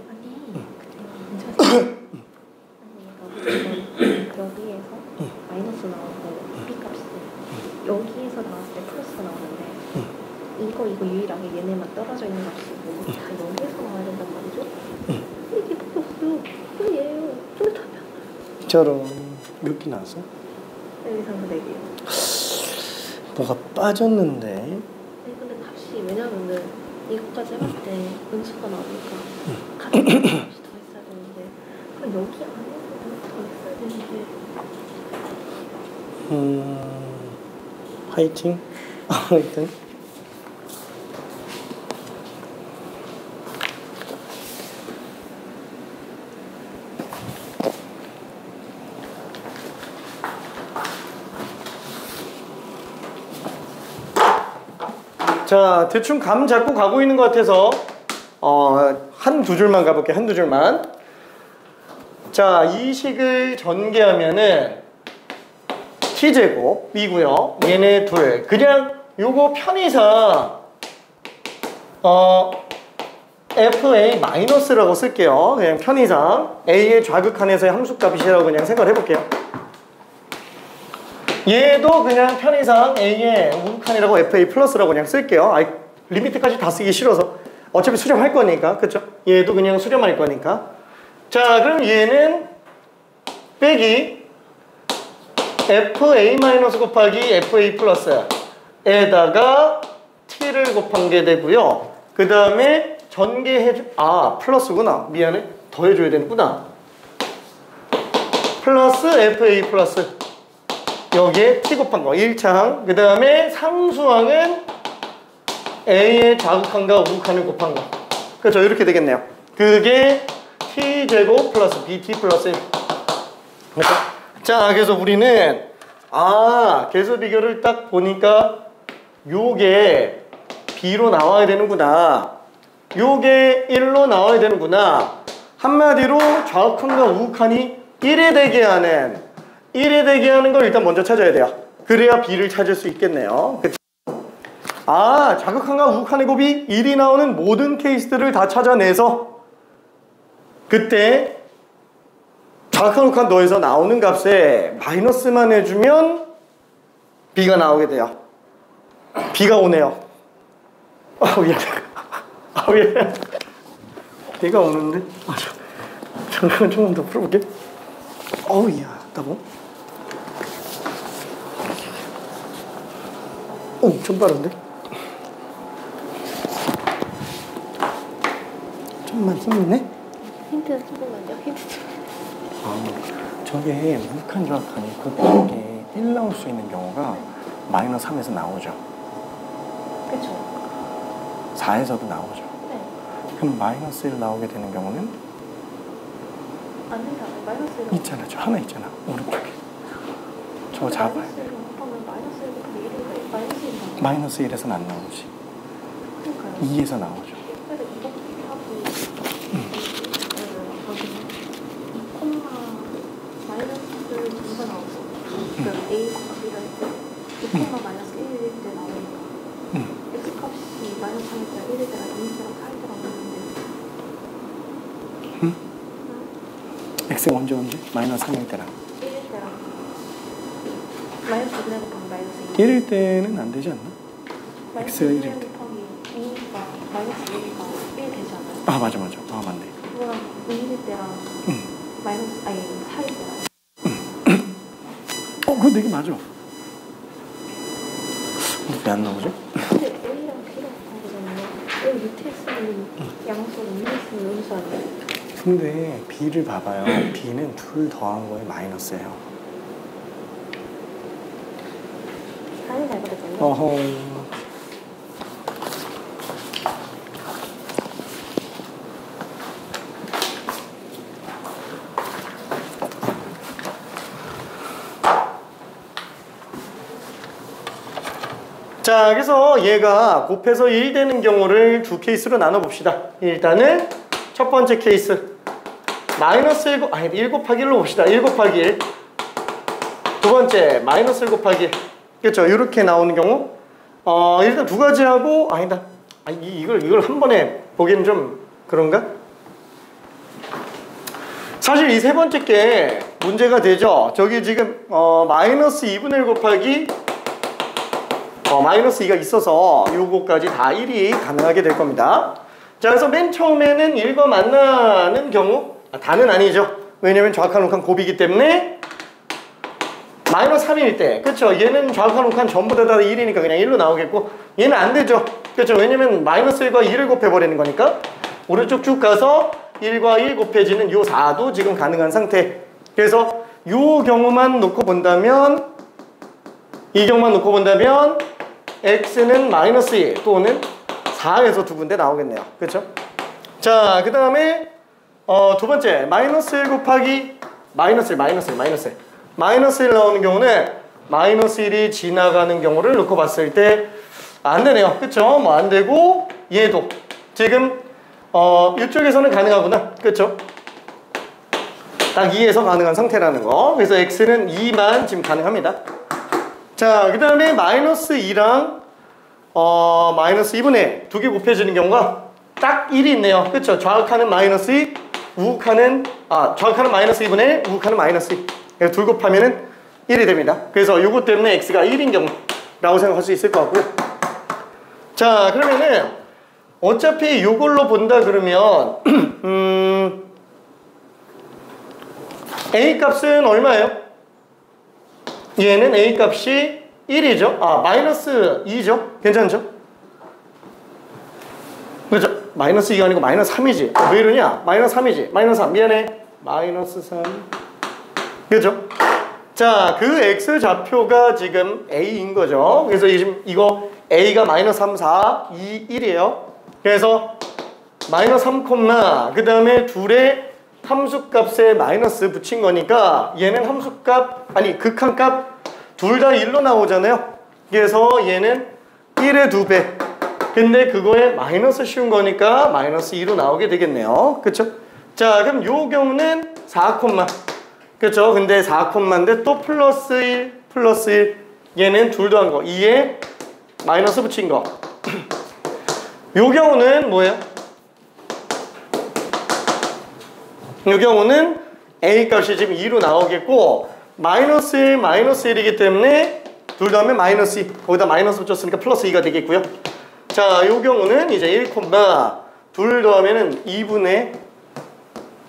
여기에서 마이너스 나오고 B 값이 여기에서 나왔을 때 플러스 나오는데 이거 유일하게 얘네만 떨어져 있는 값이고 다 여기에서 나와야 된단 말이죠? 이게 밖에 없어요. 그게 얘예요. 좀 이따 하면 저런 몇 개 나왔어? 여기서 4개요. 뭐가 빠졌는데. 근데 값이 왜냐면은 이것까지 해볼 때 음수가 나오니까 같은 값이 더 있어야 되는데 그럼 여기 안에서 더 있어야 되는데 화이팅. 하여튼 자, 대충 감 잡고 가고 있는 것 같아서 한두 줄만 가볼게요. 한두 줄만. 자, 이 식을 전개하면은 t제곱 b고요. 얘네 둘. 그냥 요거 편의상 fa-라고 쓸게요. 그냥 편의상 a의 좌극한에서의 함수값이라고 그냥 생각을 해볼게요. 얘도 그냥 편의상 a의 우극한이라고 fa 플러스라고 그냥 쓸게요. 리미트까지 다 쓰기 싫어서 어차피 수렴할 거니까. 그쵸? 얘도 그냥 수렴할 거니까. 자, 그럼 얘는 빼기 fa 마이너스 곱하기 fa 플러스 에다가 t를 곱한 게 되고요. 그 다음에 전개해주 플러스구나. 미안해. 더해줘야 되는구나. 플러스 fa 플러스 여기에 t 곱한 거 1차항. 그 다음에 상수항은 a의 좌극한과 우극한을 곱한 거. 그렇죠. 이렇게 되겠네요. 그게 t제곱 플러스 bt 플러스 1. 그렇죠? 자, 그래서 우리는 개수 비교를 딱 보니까 요게 b로 나와야 되는구나. 요게 1로 나와야 되는구나. 한마디로 좌극한과 우극한이 1에 되게 하는 걸 일단 먼저 찾아야 돼요. 그래야 b를 찾을 수 있겠네요. 좌극한과 우극한의 곱이 1이 나오는 모든 케이스들을 다 찾아내서 그때 좌극한 우극한 더해서 나오는 값에 마이너스만 해주면 b가 나오게 돼요. b가 오네요. 미안해. 미안해. b가 오는데 잠깐만 조금 더 풀어볼게. 이야 따봉. 좀 빠른데? 좀만 힘있네? 힌트 조금만요. 힌트 좀. 저게 우극한 좌극한이 곱하기 1 나올 수 있는 경우가 마이너스 3에서 나오죠. 그쵸. 4에서도 나오죠. 네. 그럼 마이너스 1 나오게 되는 경우는 안 된다. 마이너스 1. 있잖아. 저 하나 있잖아. 오른쪽에. 저거 잡아요. 마이너스 1 곱하면 마이너스 1 곱하기 1인데 마이너스 1 나와요. 마이너스 1에서는 안 나오지. 그러니까요. 2에서 나오죠. 그래서 이거 하고 마이너스 정사 나오고 그러니까 a 곱하기 1할 때 2, 마이너스 1일 때 나오니까 x 값이 마이너스 3일 때 1일 때랑 2일 때랑 4일 때랑 오는데 x가 언제? 마이너스 3일 때랑 1일 때랑 1일 때는 안 되지 않나? 마이너스 X가 1 1일 때. 곱하기 2가 마이너스 2가 1 되잖아요. 아 맞아. 아 맞네. 그거랑 2일 때랑 마이너스 아니 4일 때랑 그거 되게 맞아. 왜 안 나오지? 근데 A랑 B랑 곱한 거잖아요. 여기 밑에 쓰는 양수 위에 쓰는 음수 아니에요? 근데 B를 봐봐요. B는 둘 더한 거에 마이너스예요. 4일 잘거든요. 어허. 자, 그래서 얘가 곱해서 1 되는 경우를 두 케이스로 나눠봅시다. 일단은 첫 번째 케이스 마이너스 1 곱하기 1로 봅시다. 1 곱하기 1. 두 번째 마이너스 1 곱하기 1. 그렇죠? 이렇게 나오는 경우 일단 두 가지 하고 아니다. 이걸 한 번에 보기는 좀 그런가? 사실 이 세 번째 게 문제가 되죠. 저기 지금 마이너스 2분의 1 곱하기 마이너스 2가 있어서 요거까지 다 1이 가능하게 될 겁니다. 자, 그래서 맨 처음에는 1과 만나는 경우 다는 아니죠. 왜냐면 좌악한 우악한 곱이기 때문에 마이너스 3일 때, 그쵸? 얘는 좌악한 우악한 전부 다 1이니까 그냥 1로 나오겠고, 얘는 안 되죠. 그쵸? 왜냐면 마이너스 1과 2를 곱해버리는 거니까 오른쪽 쭉 가서 1과 1 곱해지는 요 4도 지금 가능한 상태. 그래서 요 경우만 놓고 본다면, 이 경우만 놓고 본다면 x는 마이너스 2 또는 4에서 두 군데 나오겠네요. 그렇죠? 자, 그 다음에 두 번째 마이너스 1 곱하기 마이너스 1 나오는 경우는 마이너스 1이 지나가는 경우를 놓고 봤을 때 안 되네요. 그렇죠? 뭐 안 되고 얘도 지금 이쪽에서는 가능하구나. 그렇죠? 딱 2에서 가능한 상태라는 거. 그래서 x는 2만 지금 가능합니다. 자, 그 다음에 마이너스 2랑 마이너스 2분의 두 개 곱해지는 경우가 딱 1이 있네요. 그렇죠? 좌악하는 마이너스 2, 좌악하는 마이너스 2분의 우악하는 마이너스 2. 둘 곱하면은 1이 됩니다. 그래서 요거 때문에 x가 1인 경우라고 생각할 수 있을 것 같고요. 자, 그러면은 어차피 요걸로 본다 그러면 a 값은 얼마예요? 얘는 a 값이 1이죠. 마이너스 2죠. 괜찮죠? 그렇죠? 마이너스 2가 아니고 마이너스 3이지. 왜 이러냐? 마이너스 3이지. 마이너스 3. 미안해. 마이너스 3. 그렇죠? 자, 그 x 좌표가 지금 a인 거죠. 그래서 지금 이거 a가 마이너스 3, 4, 2, 1이에요. 그래서 마이너스 3, 그 다음에 둘의 함수값에 마이너스 붙인 거니까 얘는 극한값 둘 다 1로 나오잖아요. 그래서 얘는 1의 2배. 근데 그거에 마이너스 씌운 거니까 마이너스 2로 나오게 되겠네요. 그쵸? 자, 그럼 요 경우는 4, 그쵸? 근데 4인데 또 플러스 1 얘는 둘 더한 거 2에 마이너스 붙인 거. 요 경우는 뭐예요? 요 경우는 a 값이 지금 2로 나오겠고 마이너스 1이기 때문에 둘 더하면 마이너스 2 거기다 마이너스 붙였으니까 플러스 2가 되겠고요. 자, 요 경우는 이제 1, 둘 더하면은 2분의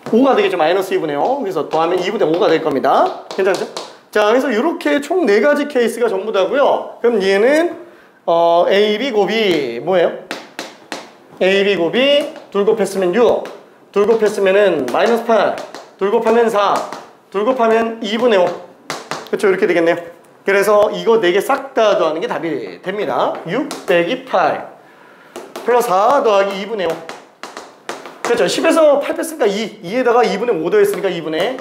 5가 되겠죠. 마이너스 2분의 5. 그래서 더하면 2분의 5가 될 겁니다. 괜찮죠? 자, 그래서 이렇게 총 4가지 케이스가 전부 다고요. 그럼 얘는 a, b 곱이 뭐예요? a, b 곱이 둘 곱했으면 6, 둘 곱했으면은 마이너스 8, 둘 곱하면 4, 둘 곱하면 2분의 5. 그렇죠? 이렇게 되겠네요. 그래서 이거 4개 싹 다 더하는 게 답이 됩니다. 6 빼기 8 플러스 4 더하기 2분의 5. 그렇죠? 10에서 8 뺐으니까 2에다가 2분의 5 더했으니까 2분의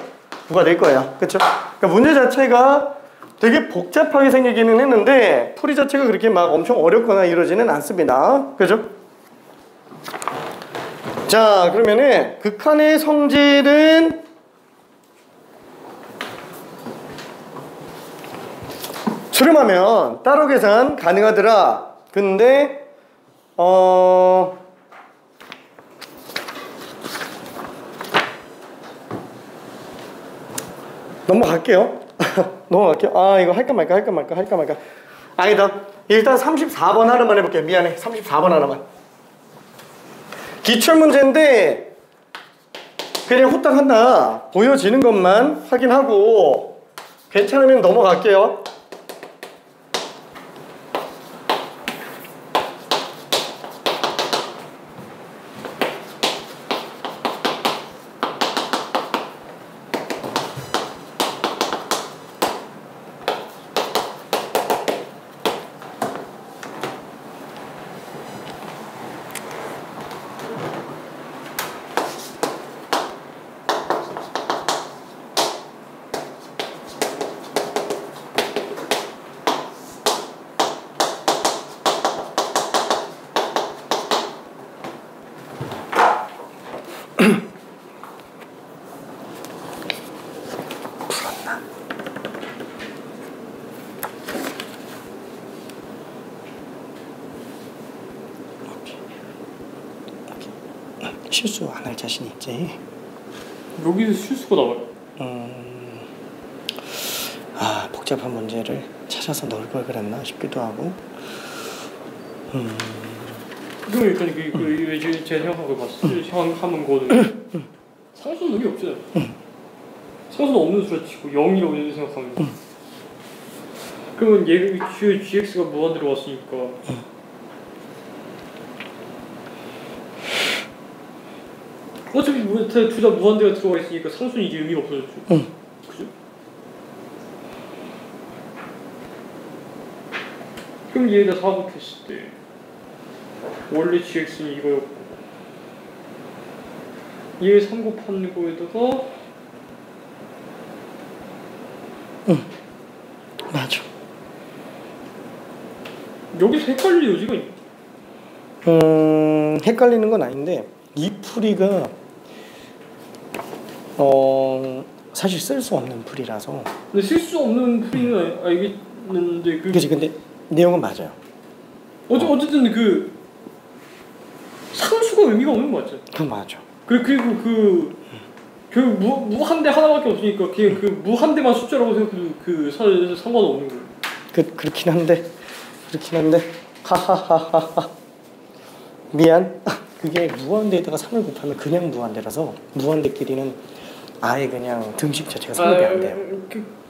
9가 될 거예요. 그렇죠? 그러니까 문제 자체가 되게 복잡하게 생기기는 했는데 풀이 자체가 그렇게 막 엄청 어렵거나 이러지는 않습니다. 그렇죠? 자, 그러면은 극한의 성질은 수렴하면 따로 계산 가능하더라. 근데 넘어갈게요. 넘어갈게요. 이거 할까 말까. 아니다. 일단 34번 하나만 해볼게요. 미안해. 34번 하나만. 기출문제인데 그냥 후딱 하나 보여지는 것만 확인하고 괜찮으면 넘어갈게요. 실수 안 할 자신 있지? 여기서 실수가 나와요. 복잡한 문제를 찾아서 넣을 걸 그랬나 싶기도 하고. 그러면 일단 제 생각하고 생각하는 거는 상수는 의미 없잖아요. 상수는 없는 수라 치고 0이라고 생각하면 그러면 얘 GX가 무한대로 왔으니까 어차피 둘 다 무한대가 들어가 있으니까 상수는 이제 의미가 없어졌죠. 그죠? 그럼 얘에다 4 곱했을 때 원래 GX는 이거였고 얘 3 곱하는 거에다가 맞아. 여기서 헷갈릴 여지가 있나? 헷갈리는 건 아닌데 이 풀이가 사실 쓸 수 없는 풀이라서. 근데 쓸 수 없는 풀이는 알겠는데 그치. 근데 내용은 맞아요. 어쨌든 그 상수가 의미가 없는 거 맞죠? 그건 맞아. 그리고 무한대 하나밖에 없으니까 그냥 그 무한대만 숫자라고 생각해도 상관없는 거예요. 그렇긴 한데 하하하하하 미안. 그게 무한대에다가 3을 곱하면 그냥 무한대라서 무한대끼리는 아예 그냥 등식 자체가 성립이 안 돼요.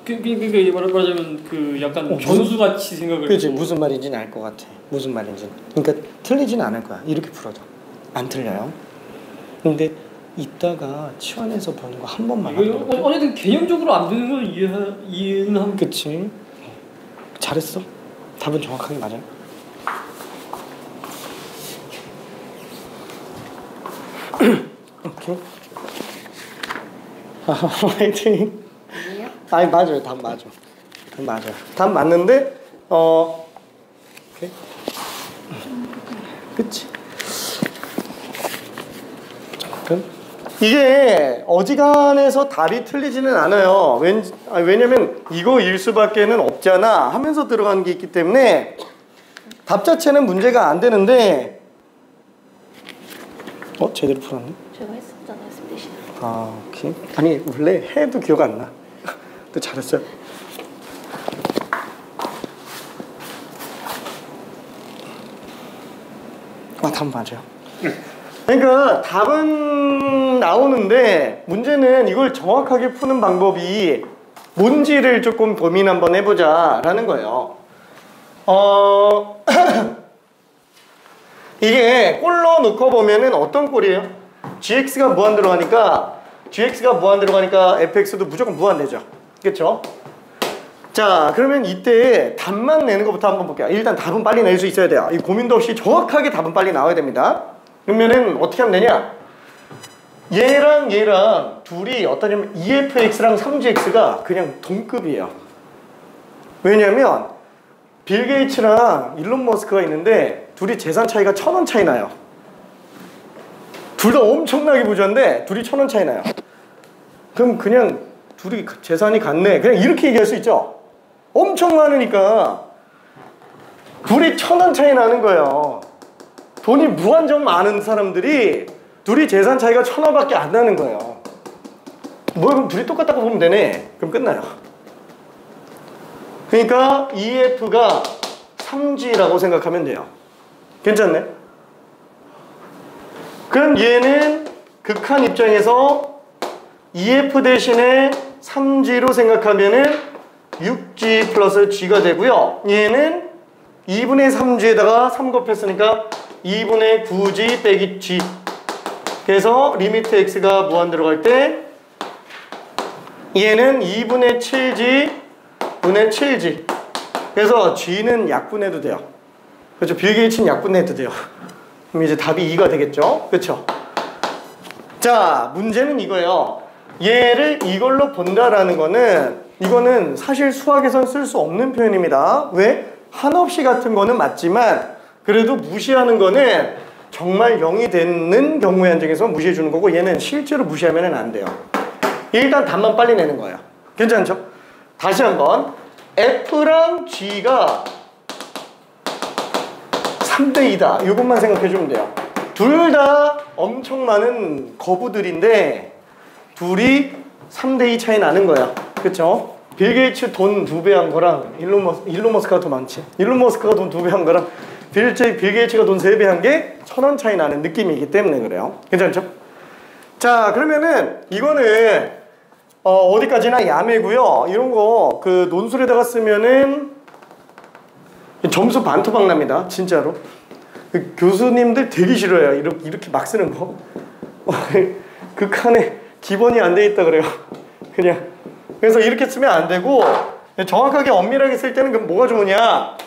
그러니까 말하자면 그 약간 전수같이 생각을. 그렇지. 무슨 말인지는 알 것 같아. 무슨 말인지. 그러니까 틀리지는 않을 거야. 이렇게 풀어도 안 틀려요. 근데 이따가 치환해서 보는 거 한 번만 하도록. 어쨌든 개념적으로 안 되는 건 이해는 하면. 그치. 잘했어. 답은 정확하게 맞아요. 오케이. 화이팅. 아니요? 아니 맞아요. 답 맞아. 답 맞는데 오케이. 그치. 잠깐. 이게 어지간해서 답이 틀리지는 않아요. 왜냐면 이거일 수밖에는 없잖아 하면서 들어가는 게 있기 때문에 답 자체는 문제가 안 되는데. 제대로 풀었네? 제가 했었잖아요, 스페셜. 오케이. 아니 원래 해도 기억 안 나. 또 잘했어요. 답 맞아요. 그러니까 답은 나오는데 문제는 이걸 정확하게 푸는 방법이 뭔지를 조금 고민 한번 해보자 라는 거예요. 이게 꼴로 놓고 보면은 어떤 꼴이에요? GX가 무한대로 가니까 fx도 무조건 무한대죠. 그렇죠? 자, 그러면 이때 답만 내는 것부터 한번 볼게요. 일단 답은 빨리 낼 수 있어야 돼요. 이 고민도 없이 정확하게 답은 빨리 나와야 됩니다. 그러면은 어떻게 하면 되냐? 얘랑 둘이 어떠냐면 2fx랑 3gx가 그냥 동급이에요. 왜냐면 빌 게이츠랑 일론 머스크가 있는데 둘이 재산 차이가 1000원 차이 나요. 둘 다 엄청나게 부자인데 둘이 1000원 차이 나요. 그럼 그냥 둘이 재산이 같네. 그냥 이렇게 얘기할 수 있죠. 엄청 많으니까 둘이 1000원 차이 나는 거예요. 돈이 무한정 많은 사람들이 둘이 재산 차이가 1000원밖에 안 나는 거예요. 그럼 둘이 똑같다고 보면 되네. 그럼 끝나요. 그러니까 EF가 3G라고 생각하면 돼요. 괜찮네? 그럼 얘는 극한 입장에서 EF 대신에 3G로 생각하면은 6G 플러스 G가 되고요. 얘는 2분의 3G에다가 3 곱했으니까 2분의 9G 빼기 G. 그래서 리미트 X가 무한대로 갈 때 얘는 2분의 7G 분의 7G. 그래서 G는 약분해도 돼요. 그렇죠? 빌 게이츠는 약분해도 돼요. 그럼 이제 답이 2가 되겠죠? 그렇죠? 자, 문제는 이거예요. 얘를 이걸로 본다라는 거는 이거는 사실 수학에선 쓸 수 없는 표현입니다. 왜? 한없이 같은 거는 맞지만 그래도 무시하는 거는 정말 0이 되는 경우의 한정에서 무시해 주는 거고 얘는 실제로 무시하면 안 돼요. 일단 답만 빨리 내는 거예요. 괜찮죠? 다시 한번 F랑 G가 3대 2다. 이것만 생각해 주면 돼요. 둘 다 엄청 많은 거부들인데 둘이 3대 2 차이 나는 거야. 그쵸? 빌 게이츠 돈 2배 한 거랑 일론 머스크가 더 많지. 일론 머스크가 돈 2배 한 거랑 빌 게이츠가 돈 3배 한 게 1,000원 차이 나는 느낌이기 때문에 그래요. 괜찮죠? 자, 그러면은 이거는 어디까지나 야매고요. 이런 거 그 논술에다가 쓰면은 점수 반토막 납니다. 진짜로. 그 교수님들 되게 싫어요. 이렇게 막 쓰는 거. 극한에 기본이 안 돼 있다 그래요. 그냥. 그래서 이렇게 쓰면 안 되고 정확하게 엄밀하게 쓸 때는 그럼 뭐가 좋으냐?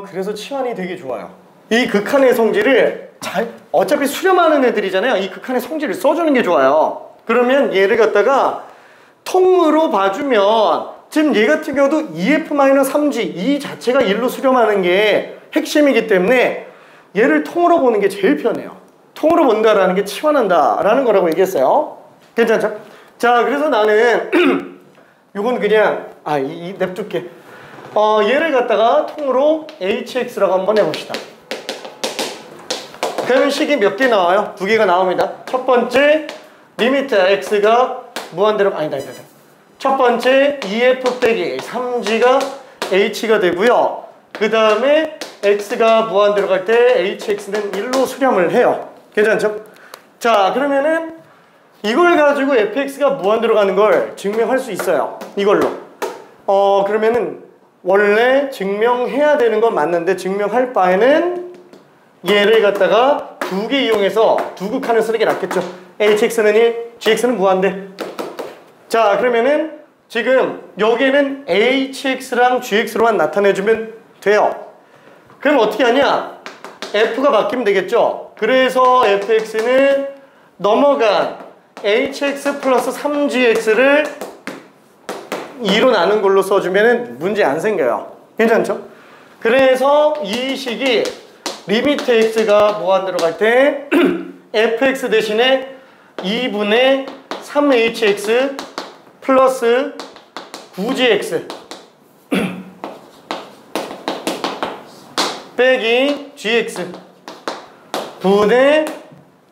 그래서 치환이 되게 좋아요. 이 극한의 성질을 어차피 수렴하는 애들이잖아요. 이 극한의 성질을 써주는 게 좋아요. 그러면 얘를 갖다가 통으로 봐주면 지금 얘 같은 경우도 EF-3G 이 자체가 1로 수렴하는 게 핵심이기 때문에 얘를 통으로 보는 게 제일 편해요. 통으로 본다라는 게 치환한다라는 거라고 얘기했어요. 괜찮죠? 자, 그래서 나는 이건 그냥 냅둘게. 얘를 갖다가 통으로 HX라고 한번 해봅시다. 그러면 식이 몇 개 나와요? 2개가 나옵니다. 첫 번째 리미트 X가 무한대로 아니다. 첫 번째 EF 빼기 3G가 H가 되고요. 그 다음에 X가 무한대로 갈 때 HX는 1로 수렴을 해요. 괜찮죠? 자, 그러면은 이걸 가지고 fx가 무한대로 가는 걸 증명할 수 있어요. 이걸로. 그러면은 원래 증명해야 되는 건 맞는데 증명할 바에는 얘를 갖다가 2개 이용해서 두 극한을 쓰는 게 낫겠죠. hx는 1, gx는 무한대. 자, 그러면은 지금 여기에는 hx랑 gx로만 나타내주면 돼요. 그럼 어떻게 하냐? f가 바뀌면 되겠죠. 그래서 fx는 넘어간 hx 플러스 3gx를 2로 나눈 걸로 써주면 문제 안 생겨요. 괜찮죠? 그래서 이 식이 리미트 x가 무한대로 갈 때 fx 대신에 2분의 3hx 플러스 9gx 빼기 gx 분의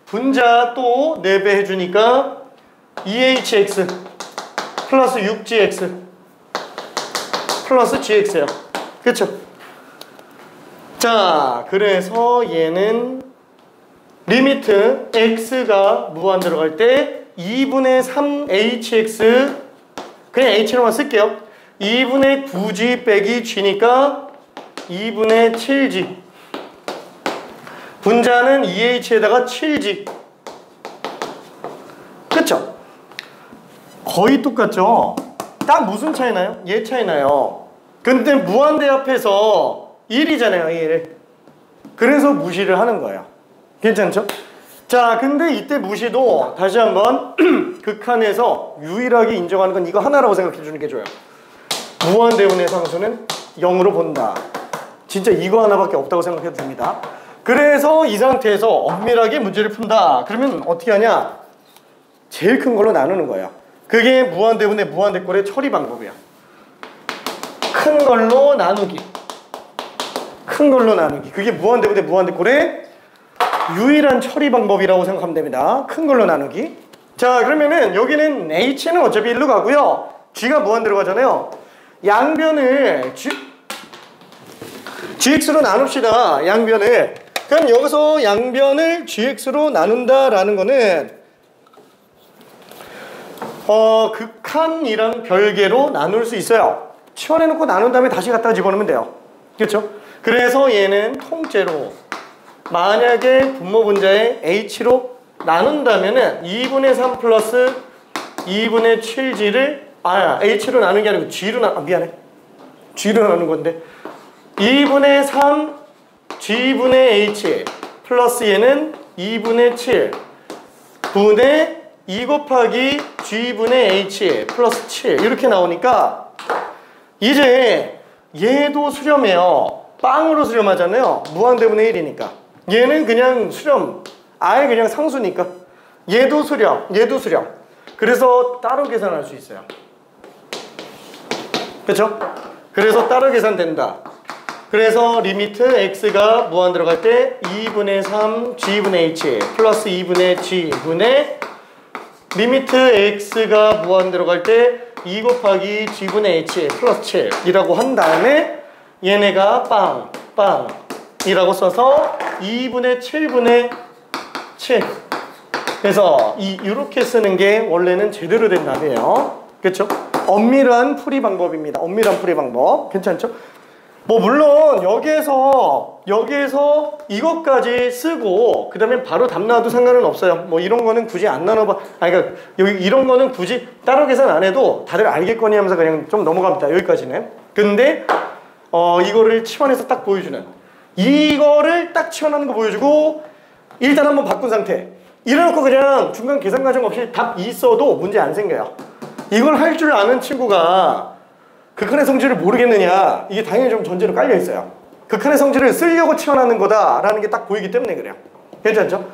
분자 또 4배 해주니까 2hx 플러스 6gx 플러스 gx예요. 그쵸? 자, 그래서 얘는 리미트 x가 무한대로 갈 때 2분의 3hx 그냥 h로만 쓸게요. 2분의 9g 빼기 g니까 2분의 7g 분자는 2h에다가 7g 그쵸? 거의 똑같죠? 딱 무슨 차이 나요? 얘 차이 나요. 근데 무한대 앞에서 1이잖아요 1. 그래서 무시를 하는 거예요. 괜찮죠? 자, 근데 이때 무시도 다시 한번 극한에서 유일하게 인정하는 건 이거 하나라고 생각해 주는 게 좋아요. 무한대분의 상수는 0으로 본다. 진짜 이거 하나밖에 없다고 생각해도 됩니다. 그래서 이 상태에서 엄밀하게 문제를 푼다. 그러면 어떻게 하냐? 제일 큰 걸로 나누는 거예요. 그게 무한대분의 무한대꼴의 처리 방법이야. 큰 걸로 나누기. 큰 걸로 나누기. 그게 무한대분의 무한대꼴의 유일한 처리 방법이라고 생각하면 됩니다. 큰 걸로 나누기. 자, 그러면은 여기는 h는 어차피 1로 가고요. g가 무한대로 가잖아요. 양변을 gx로 나눕시다. 양변을. 그럼 여기서 양변을 gx로 나눈다라는 거는 극한이랑 별개로 나눌 수 있어요. 치환해놓고 나눈 다음에 다시 갖다가 집어넣으면 돼요. 그렇죠? 그래서 얘는 통째로 만약에 분모 분자에 h로 나눈다면은 2분의 3 플러스 2분의 7g를 h로 나눈 게 아니고 미안해. g로 나눈 건데 2분의 3 g분의 h 플러스 얘는 2분의 7 분의 2 곱하기 g분의 h 플러스 7 이렇게 나오니까 이제 얘도 수렴해요. 빵으로 수렴하잖아요. 무한대분의 1이니까. 얘는 그냥 수렴. 아예 그냥 상수니까. 얘도 수렴. 얘도 수렴. 그래서 따로 계산할 수 있어요. 그렇죠? 그래서 따로 계산된다. 그래서 리미트 x가 무한 들어갈 때 2분의 3 g분의 h 플러스 2분의 g분의 리미트 x가 무한 들어갈 때 2 곱하기 g분의 h 플러스 7 이라고 한 다음에 얘네가 빵 이라고 써서 2분의 7분의 7 그래서 이렇게 쓰는 게 원래는 제대로 된 답이에요. 그렇죠? 엄밀한 풀이 방법입니다. 엄밀한 풀이 방법. 괜찮죠? 뭐 물론 여기에서 이것까지 쓰고 그 다음에 바로 답 나와도 상관은 없어요. 뭐 이런 거는 굳이 안 나눠봐. 그러니까 여기 이런 거는 굳이 따로 계산 안 해도 다들 알겠거니 하면서 그냥 좀 넘어갑니다. 여기까지는. 근데 이거를 치환해서 딱 보여주는, 이거를 딱 치환하는 거 보여주고 일단 한번 바꾼 상태. 이래놓고 그냥 중간 계산 과정 없이 답 있어도 문제 안 생겨요. 이걸 할 줄 아는 친구가 극한의 성질을 모르겠느냐, 이게 당연히 좀 전제로 깔려 있어요. 극한의 성질을 쓰려고 치환하는 거다라는 게 딱 보이기 때문에 그래요. 괜찮죠?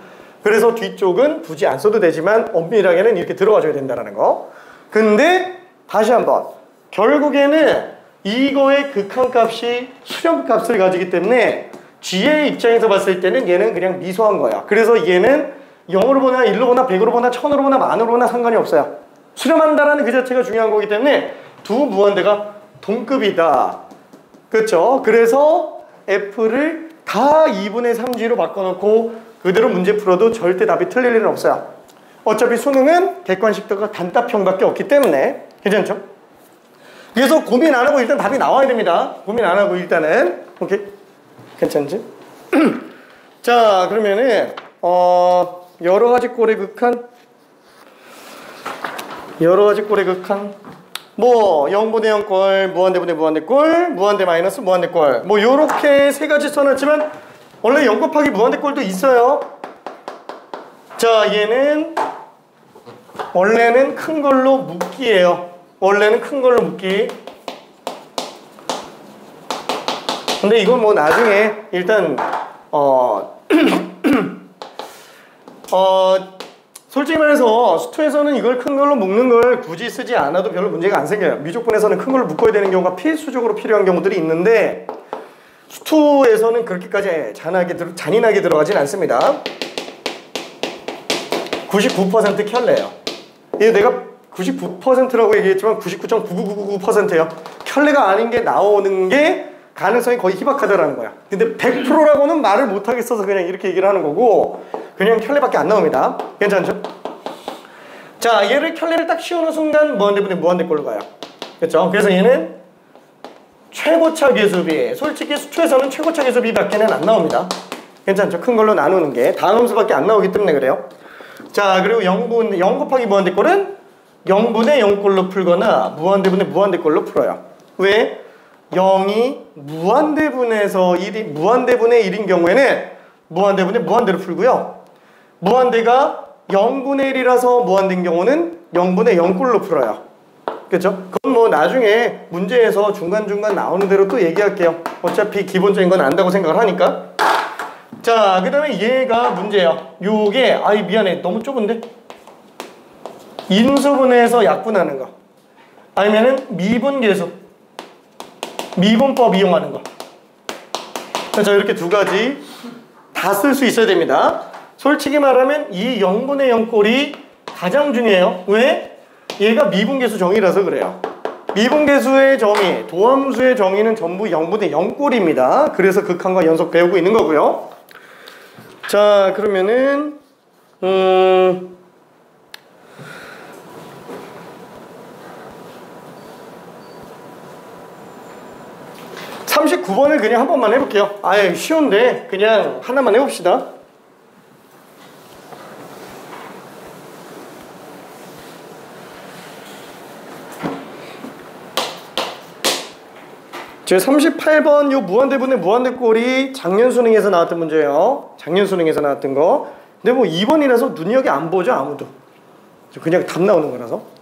그래서 뒤쪽은 굳이 안 써도 되지만 엄밀하게는 이렇게 들어가줘야 된다는 거. 근데 다시 한번 결국에는 이거의 극한값이 수렴값을 가지기 때문에 G의 입장에서 봤을 때는 얘는 그냥 미소한 거야. 그래서 얘는 0으로 보나 1로 보나 100으로 보나 1000으로 보나 만으로 보나 상관이 없어요. 수렴한다라는 그 자체가 중요한 거기 때문에 두 무한대가 동급이다. 그렇죠? 그래서 F를 다 2분의 3G로 바꿔놓고 그대로 문제 풀어도 절대 답이 틀릴 일은 없어요. 어차피 수능은 객관식도가 단답형밖에 없기 때문에 괜찮죠? 그래서 고민 안 하고 일단 답이 나와야 됩니다. 고민 안 하고 일단은. 오케이? 괜찮지? 자, 그러면은 여러 가지 꼴의 극한, 뭐 0분의 0꼴, 무한대분의 무한대꼴, 무한대 마이너스 무한대꼴, 뭐 요렇게 세 가지 써놨지만 원래 0 곱하기 무한대꼴도 있어요. 자, 얘는 원래는 큰 걸로 묶기예요. 원래는 큰 걸로 묶기. 근데 이건 뭐 나중에 일단 솔직히 말해서 수투에서는 이걸 큰 걸로 묶는 걸 굳이 쓰지 않아도 별로 문제가 안 생겨요. 미적분에서는 큰 걸로 묶어야 되는 경우가 필수적으로 필요한 경우들이 있는데 수투에서는 그렇게까지 잔인하게 들어가진 않습니다. 99% 켤레예요. 이게 내가 99%라고 얘기했지만 99.9999%예요. 켤레가 아닌 게 나오는 게 가능성이 거의 희박하다라는 거야. 근데 100%라고는 말을 못하겠어서 그냥 이렇게 얘기를 하는 거고, 그냥 켤레밖에 안 나옵니다. 괜찮죠? 자, 얘를 켤레를 딱 씌우는 순간 무한대분의 무한대꼴로 가요. 그렇죠? 그래서 얘는 최고차 계수비. 솔직히 수투에서는 최고차 계수비밖에는 안 나옵니다. 괜찮죠? 큰 걸로 나누는 게 다음수밖에 안 나오기 때문에 그래요. 자, 그리고 0 곱하기 무한대꼴은 0분의 0꼴로 풀거나 무한대분의 무한대꼴로 풀어요. 왜? 0이 무한대분에서 1이 무한대분의 1인 경우에는 무한대분의 무한대로 풀고요. 무한대가 0분의 1이라서 무한대인 경우는 0분의 0꼴로 풀어요. 그렇죠? 그건 뭐 나중에 문제에서 중간중간 나오는 대로 또 얘기할게요. 어차피 기본적인 건 안다고 생각을 하니까. 자, 그 다음에 얘가 문제예요. 요게 미안해, 너무 좁은데? 인수분해에서 약분하는 거, 아니면은 미분계수, 미분법 이용하는 거. 자, 이렇게 두 가지 다 쓸 수 있어야 됩니다. 솔직히 말하면 이 0분의 0꼴이 가장 중요해요. 왜? 얘가 미분계수 정의라서 그래요. 미분계수의 정의, 도함수의 정의는 전부 0분의 0꼴입니다. 그래서 극한과 연속 배우고 있는 거고요. 자, 그러면은 39번을 그냥 한 번만 해볼게요. 아예 쉬운데 그냥 하나만 해봅시다. 제 38번 요 무한대분의 무한대꼴이 작년 수능에서 나왔던 문제예요. 작년 수능에서 나왔던 거. 근데 뭐 2번이라서 눈이 여기 안 보죠, 아무도. 그냥 답 나오는 거라서.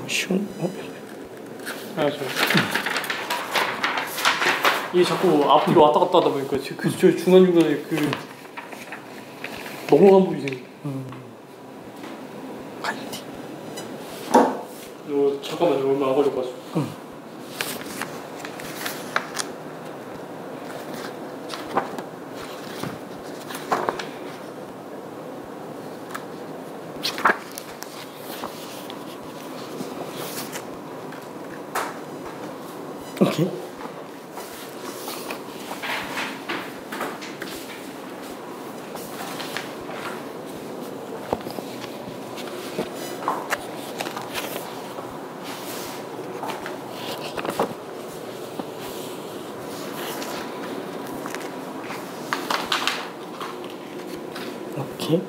쉬운 이게 자꾸 앞뒤로 왔다 갔다 하다 보니까 저 중간중간에 그 넘어간 부분이 생겨. 이거 잠깐만요. 얼마 안 걸릴 것 같습니다. 오케이. 오케이.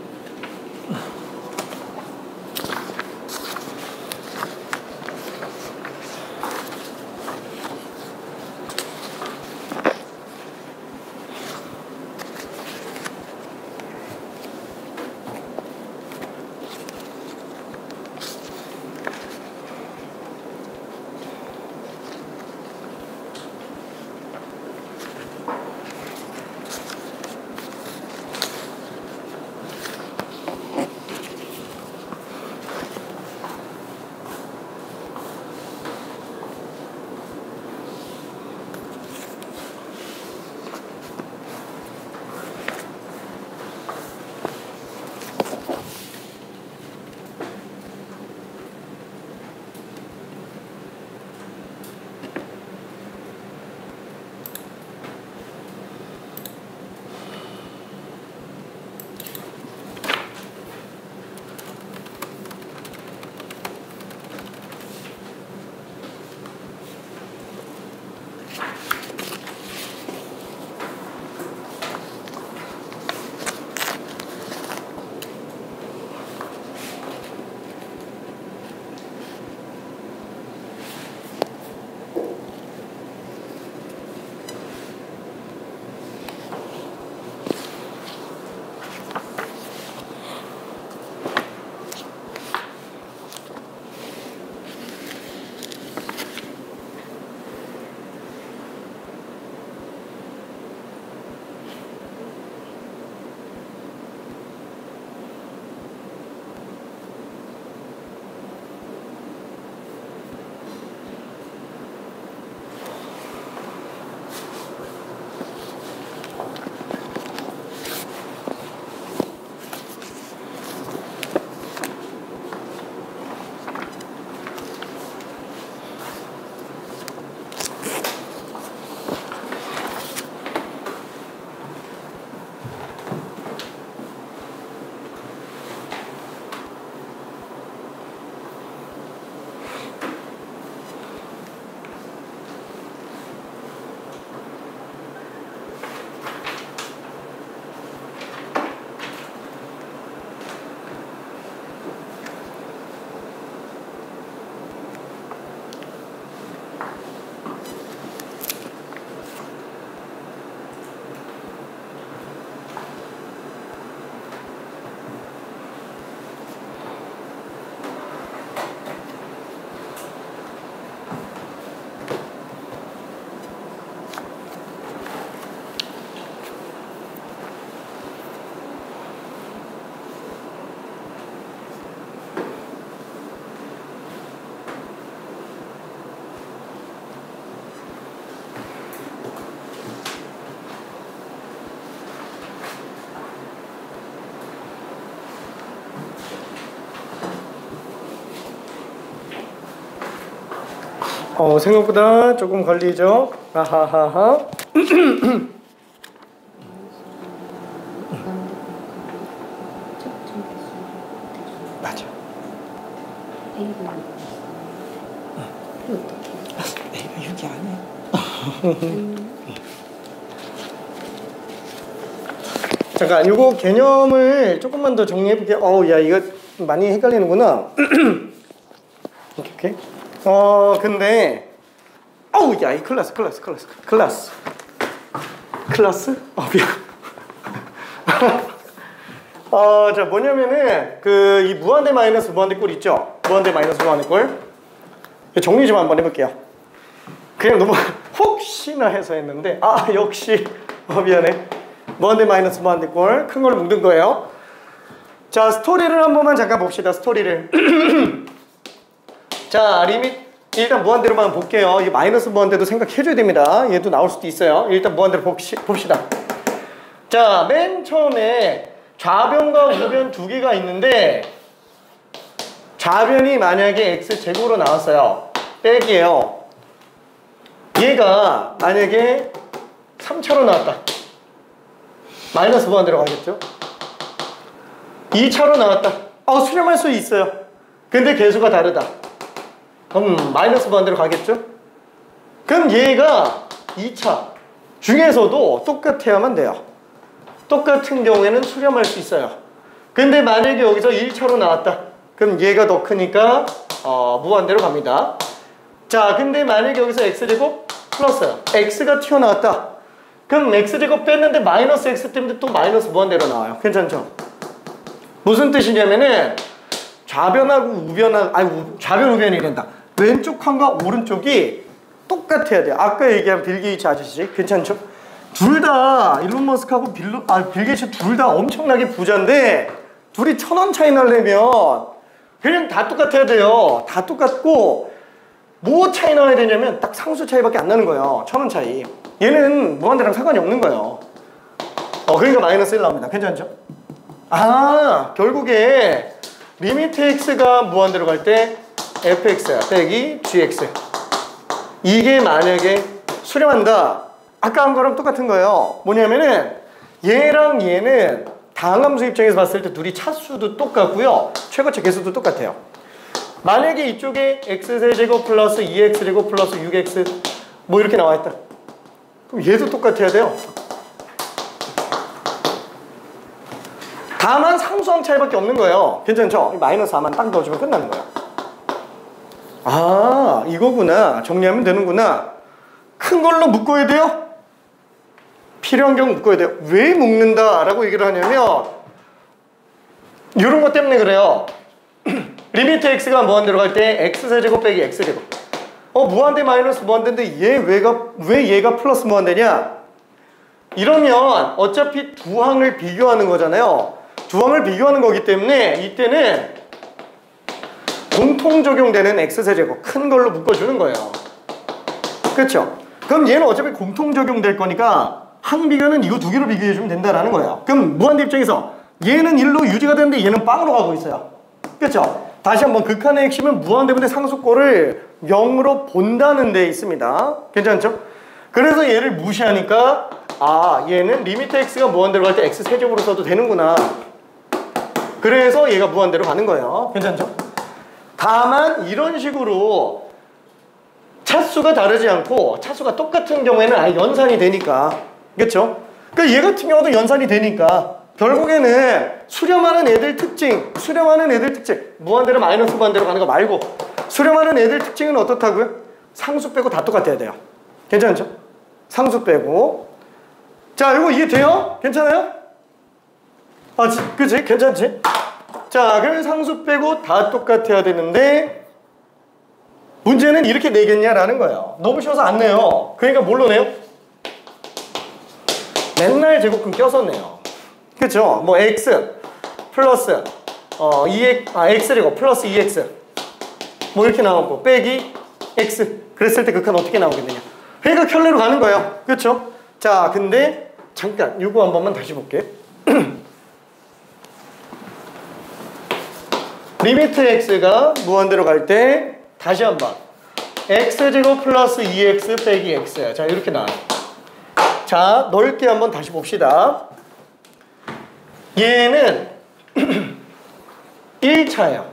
생각보다 조금 걸리죠. 아하하하. 맞아. 내가 여기 안 해. 잠깐, 요거 개념을 조금만 더 정리해볼게요. 야, 이거 많이 헷갈리는구나. 오케이. 근데, 야, 이 클래스. 미안. 자, 뭐냐면은, 이 무한대 마이너스 무한대 꼴 있죠? 무한대 마이너스 무한대 꼴. 정리 좀 한번 해볼게요. 그냥 너무 혹시나 해서 했는데, 역시, 미안해. 무한대 마이너스 무한대 꼴. 큰 걸로 묶는 거예요. 자, 스토리를 한 번만 잠깐 봅시다. 스토리를. 자, 리밋. 일단 무한대로만 볼게요. 이 마이너스 무한대도 생각해줘야 됩니다. 얘도 나올 수도 있어요. 일단 무한대로 봅시다. 자, 맨 처음에 좌변과 우변 두 개가 있는데 좌변이 만약에 x제곱으로 나왔어요. 빼기예요. 얘가 만약에 3차로 나왔다. 마이너스 무한대로 가겠죠? 2차로 나왔다. 수렴할 수 있어요. 근데 개수가 다르다. 그럼 마이너스 무한대로 가겠죠? 그럼 얘가 2차 중에서도 똑같아야만 돼요. 똑같은 경우에는 수렴할 수 있어요. 근데 만약에 여기서 1차로 나왔다. 그럼 얘가 더 크니까 무한대로 갑니다. 자, 근데 만약에 여기서 x제곱 플러스 x가 튀어나왔다. 그럼 x제곱 뺐는데 마이너스 x 때문에 또 마이너스 무한대로 나와요. 괜찮죠? 무슨 뜻이냐면은 좌변하고 우변하고 좌변 우변이 된다. 왼쪽 칸과 오른쪽이 똑같아야 돼요. 아까 얘기한 빌 게이츠 아저씨 괜찮죠? 둘 다 일론 머스크하고 빌 게이츠 둘 다 엄청나게 부자인데 둘이 1,000원 차이 나려면 그냥 다 똑같아야 돼요. 다 똑같고 뭐 차이 나야 되냐면 딱 상수 차이밖에 안 나는 거예요. 1,000원 차이. 얘는 무한대랑 상관이 없는 거예요. 그러니까 마이너스 1 나옵니다. 괜찮죠? 결국에 리미트 x가 무한대로 갈 때 fx 빼기 gx 이게 만약에 수렴한다. 아까 한 거랑 똑같은 거예요. 뭐냐면은 얘랑 얘는 다항함수 입장에서 봤을 때 둘이 차수도 똑같고요. 최고차 개수도 똑같아요. 만약에 이쪽에 x세제곱 플러스 2x제곱 플러스 6x 뭐 이렇게 나와있다. 그럼 얘도 똑같아야 돼요. 다만 상수항 차이밖에 없는 거예요. 괜찮죠? 마이너스 4만 딱 넣어주면 끝나는 거예요. 이거구나. 정리하면 되는구나. 큰 걸로 묶어야 돼요? 필요한 경우 묶어야 돼요. 왜 묶는다 라고 얘기를 하냐면 이런 것 때문에 그래요. 리미트 x가 무한대로 갈 때 x세제곱 빼기 x제곱 무한대 마이너스 무한대인데 왜 얘가 플러스 무한대냐? 이러면 어차피 두 항을 비교하는 거잖아요. 두 항을 비교하는 거기 때문에 이때는 공통 적용되는 x세제곱 큰 걸로 묶어주는 거예요. 그렇죠? 그럼 얘는 어차피 공통 적용될 거니까 항 비교는 이거 두 개로 비교해주면 된다라는 거예요. 그럼 무한대 입장에서 얘는 1로 유지가 되는데 얘는 빵으로 가고 있어요. 그렇죠? 다시 한번 극한의 핵심은 무한대분의 상수꼴을 0으로 본다는 데 있습니다. 괜찮죠? 그래서 얘를 무시하니까 얘는 리미트 x가 무한대로 갈 때 x세제곱으로 써도 되는구나. 그래서 얘가 무한대로 가는 거예요. 괜찮죠? 다만 이런 식으로 차수가 다르지 않고 차수가 똑같은 경우에는 아예 연산이 되니까 그렇죠? 그러니까 얘 같은 경우도 연산이 되니까 결국에는 수렴하는 애들 특징 무한대로 마이너스 무한대로 가는 거 말고 수렴하는 애들 특징은 어떻다고요? 상수 빼고 다 똑같아야 돼요. 괜찮죠? 상수 빼고 자 이거 이해돼요? 괜찮아요? 그치? 괜찮지? 자 그러면 상수 빼고 다 똑같아야 되는데 문제는 이렇게 내겠냐라는 거예요. 너무 쉬워서 안 내요. 그러니까 뭘로 내요? 맨날 제곱근 껴서 내요. 그쵸? 뭐 x 플러스 x제곱 플러스 2x 뭐 이렇게 나오고 빼기 x 그랬을 때 극한 어떻게 나오겠느냐. 그러니까 켤레로 가는 거예요. 그쵸? 자 근데 잠깐 이거 한 번만 다시 볼게. 리미트 x가 무한대로 갈 때 다시 한번 x제곱 플러스 2x 빼기 x. 자, 이렇게 나와요. 자, 넓게 한번 다시 봅시다. 얘는 1차예요.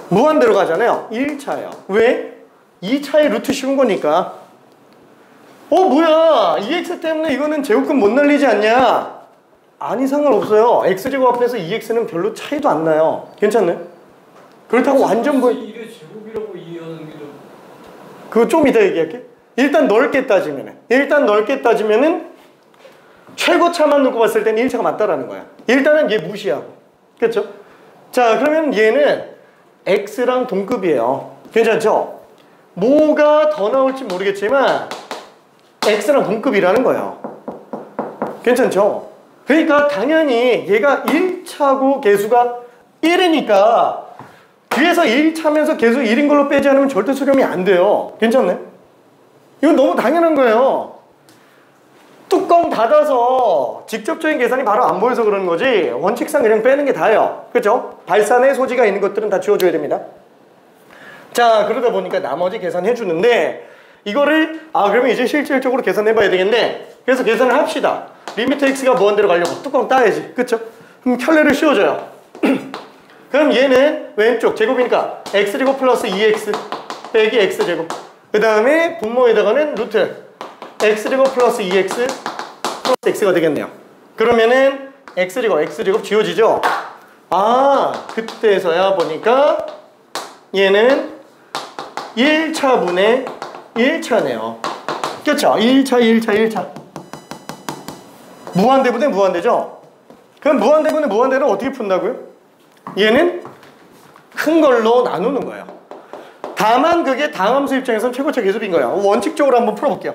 무한대로 가잖아요. 1차예요. 왜? 2차의 루트 씌운 거니까. 뭐야, 2x 때문에 이거는 제곱근 못 날리지 않냐? 아니, 상관없어요. x제곱 앞에서 2x는 별로 차이도 안 나요. 괜찮나요? 그렇다고 완전 1의 제곱이라고 이해하는 게 좀... 그거 좀 이따 얘기할게. 일단 넓게 따지면은 최고차만 놓고 봤을 때는 1차가 맞다라는 거야. 일단은 얘 무시하고. 그렇죠? 자, 그러면 얘는 x랑 동급이에요. 괜찮죠? 뭐가 더 나올지 모르겠지만 x랑 동급이라는 거예요. 괜찮죠? 그러니까 당연히 얘가 1차고 개수가 1이니까 뒤에서 1차면서 계속 1인 걸로 빼지 않으면 절대 수렴이 안 돼요. 괜찮네? 이건 너무 당연한 거예요. 뚜껑 닫아서 직접적인 계산이 바로 안 보여서 그러는 거지 원칙상 그냥 빼는 게 다예요. 그렇죠? 발산의 소지가 있는 것들은 다 지워줘야 됩니다. 자, 그러다 보니까 나머지 계산해 주는데 이거를 그러면 이제 실질적으로 계산해 봐야 되겠네. 그래서 계산을 합시다. 리미트 x가 무한대로 가려고 뚜껑 따야지. 그렇죠? 그럼 켤레를 씌워줘요. 그럼 얘는 왼쪽 제곱이니까 x제곱 플러스 2x 빼기 x제곱, 그 다음에 분모에다가는 루트 x제곱 플러스 2x 플러스 x가 되겠네요. 그러면은 x제곱 지워지죠? 그때서야 보니까 얘는 1차분의 1차네요. 그렇죠? 1차 무한대분의 무한대죠? 그럼 무한대분의 무한대는 어떻게 푼다고요? 얘는 큰 걸로 나누는 거예요. 다만 그게 다함수 입장에서는 최고차 계수인 거예요. 원칙적으로 한번 풀어볼게요.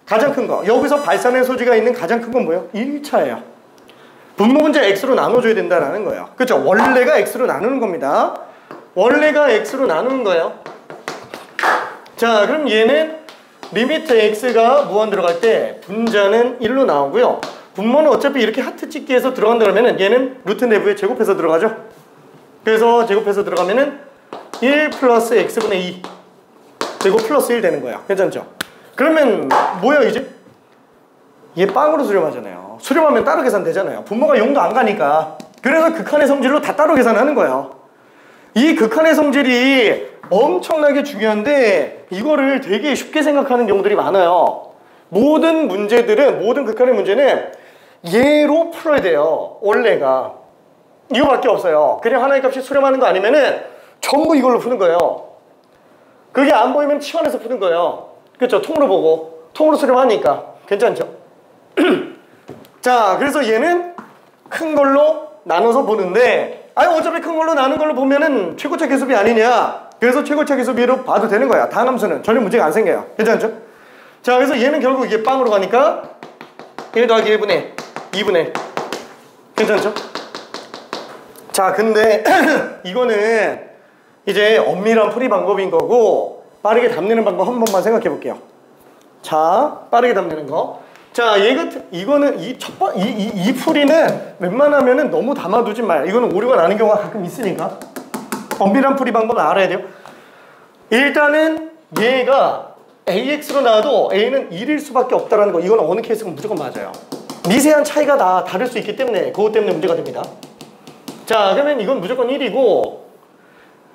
가장 큰 거, 여기서 발산의 소지가 있는 가장 큰 건 뭐예요? 1차예요. 분모 문제 x로 나눠줘야 된다는 거예요. 그렇죠? 원래가 x로 나누는 겁니다. 원래가 x로 나누는 거예요. 자, 그럼 얘는 리미트 x가 무한 들어갈 때 분자는 1로 나오고요. 분모는 어차피 이렇게 하트 찍기해서 들어간다 그러면은 얘는 루트 내부에 제곱해서 들어가죠. 그래서 제곱해서 들어가면은 1 플러스 x분의 2 제곱 플러스 1 되는 거예요. 괜찮죠? 그러면 뭐야 이제? 얘 빵으로 수렴하잖아요. 수렴하면 따로 계산되잖아요. 분모가 0도 안 가니까. 그래서 극한의 성질로 다 따로 계산하는 거예요. 이 극한의 성질이 엄청나게 중요한데 이거를 되게 쉽게 생각하는 경우들이 많아요. 모든 극한의 문제는 얘로 풀어야 돼요. 원래가 이거밖에 없어요. 그냥 하나의 값이 수렴하는 거 아니면은 전부 이걸로 푸는 거예요. 그게 안 보이면 치환해서 푸는 거예요. 그렇죠? 통으로 보고 통으로 수렴하니까 괜찮죠? 자, 그래서 얘는 큰 걸로 나눠서 보는데 어차피 큰 걸로 나눈 걸로 보면은 최고차 계수비 아니냐. 그래서 최고차 계수비로 봐도 되는 거야. 다함수는 전혀 문제가 안 생겨요. 괜찮죠? 자, 그래서 얘는 결국 이게 빵으로 가니까 1 더하기 1분의 2분의 괜찮죠? 자, 근데 이거는 이제 엄밀한 풀이 방법인 거고 빠르게 답내는 방법 한 번만 생각해 볼게요. 자, 빠르게 답내는 거. 자, 이거는 이 풀이는 웬만하면은 너무 담아두지 마요. 이거는 오류가 나는 경우가 가끔 있으니까. 엄밀한 풀이 방법은 알아야 돼요. 일단은 얘가 AX로 나와도 A는 1일 수밖에 없다라는 거. 이거는 어느 케이스건 무조건 맞아요. 미세한 차이가 다 다를 수 있기 때문에 그것 때문에 문제가 됩니다. 자, 그러면 이건 무조건 1이고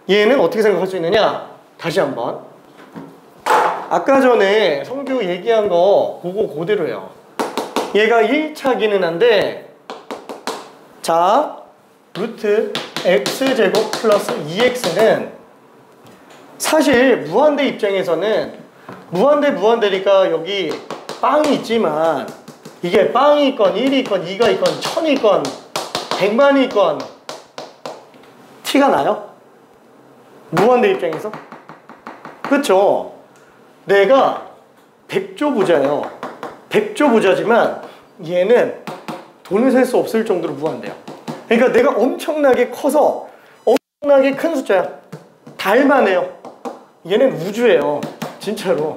얘는 어떻게 생각할 수 있느냐? 다시 한번. 아까 전에 성규 얘기한 거 그거 그대로예요. 얘가 1차기는 한데 자, 루트 x제곱 플러스 2x는 사실 무한대 입장에서는 무한대니까 여기 빵이 있지만 이게 빵이 있건 1이 있건 2가 있건 1000이 있건 100만이 있건 티가 나요? 무한대 입장에서? 그쵸? 내가 100조 부자예요. 100조 부자지만 얘는 돈을 셀 수 없을 정도로 무한대요. 그러니까 내가 엄청나게 커서 엄청나게 큰 숫자야. 달만 해요. 얘는 우주예요. 진짜로.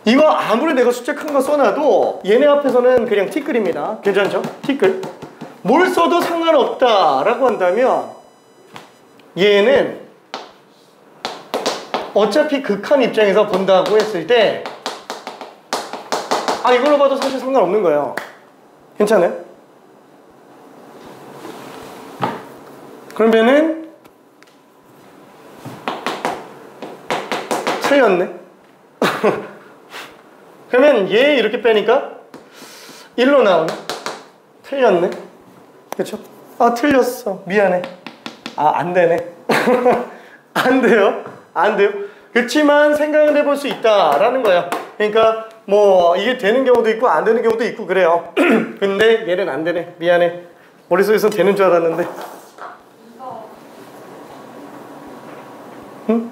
이거 아무리 내가 숫자 큰 거 써놔도 얘네 앞에서는 그냥 티끌입니다. 괜찮죠? 티끌. 뭘 써도 상관없다 라고 한다면 얘는 어차피 극한 입장에서 본다고 했을 때 이걸로 봐도 사실 상관없는 거예요. 괜찮아요? 그러면은 틀렸네. 그러면 얘 이렇게 빼니까 1로 나오네. 틀렸네. 그쵸? 틀렸어. 미안해. 안 되네. 안 돼요. 안 돼요. 그렇지만 생각을 해볼 수 있다라는 거야. 그러니까 뭐 이게 되는 경우도 있고 안 되는 경우도 있고 그래요. 근데 얘는 안 되네. 미안해. 머릿속에서 되는 줄 알았는데. 응?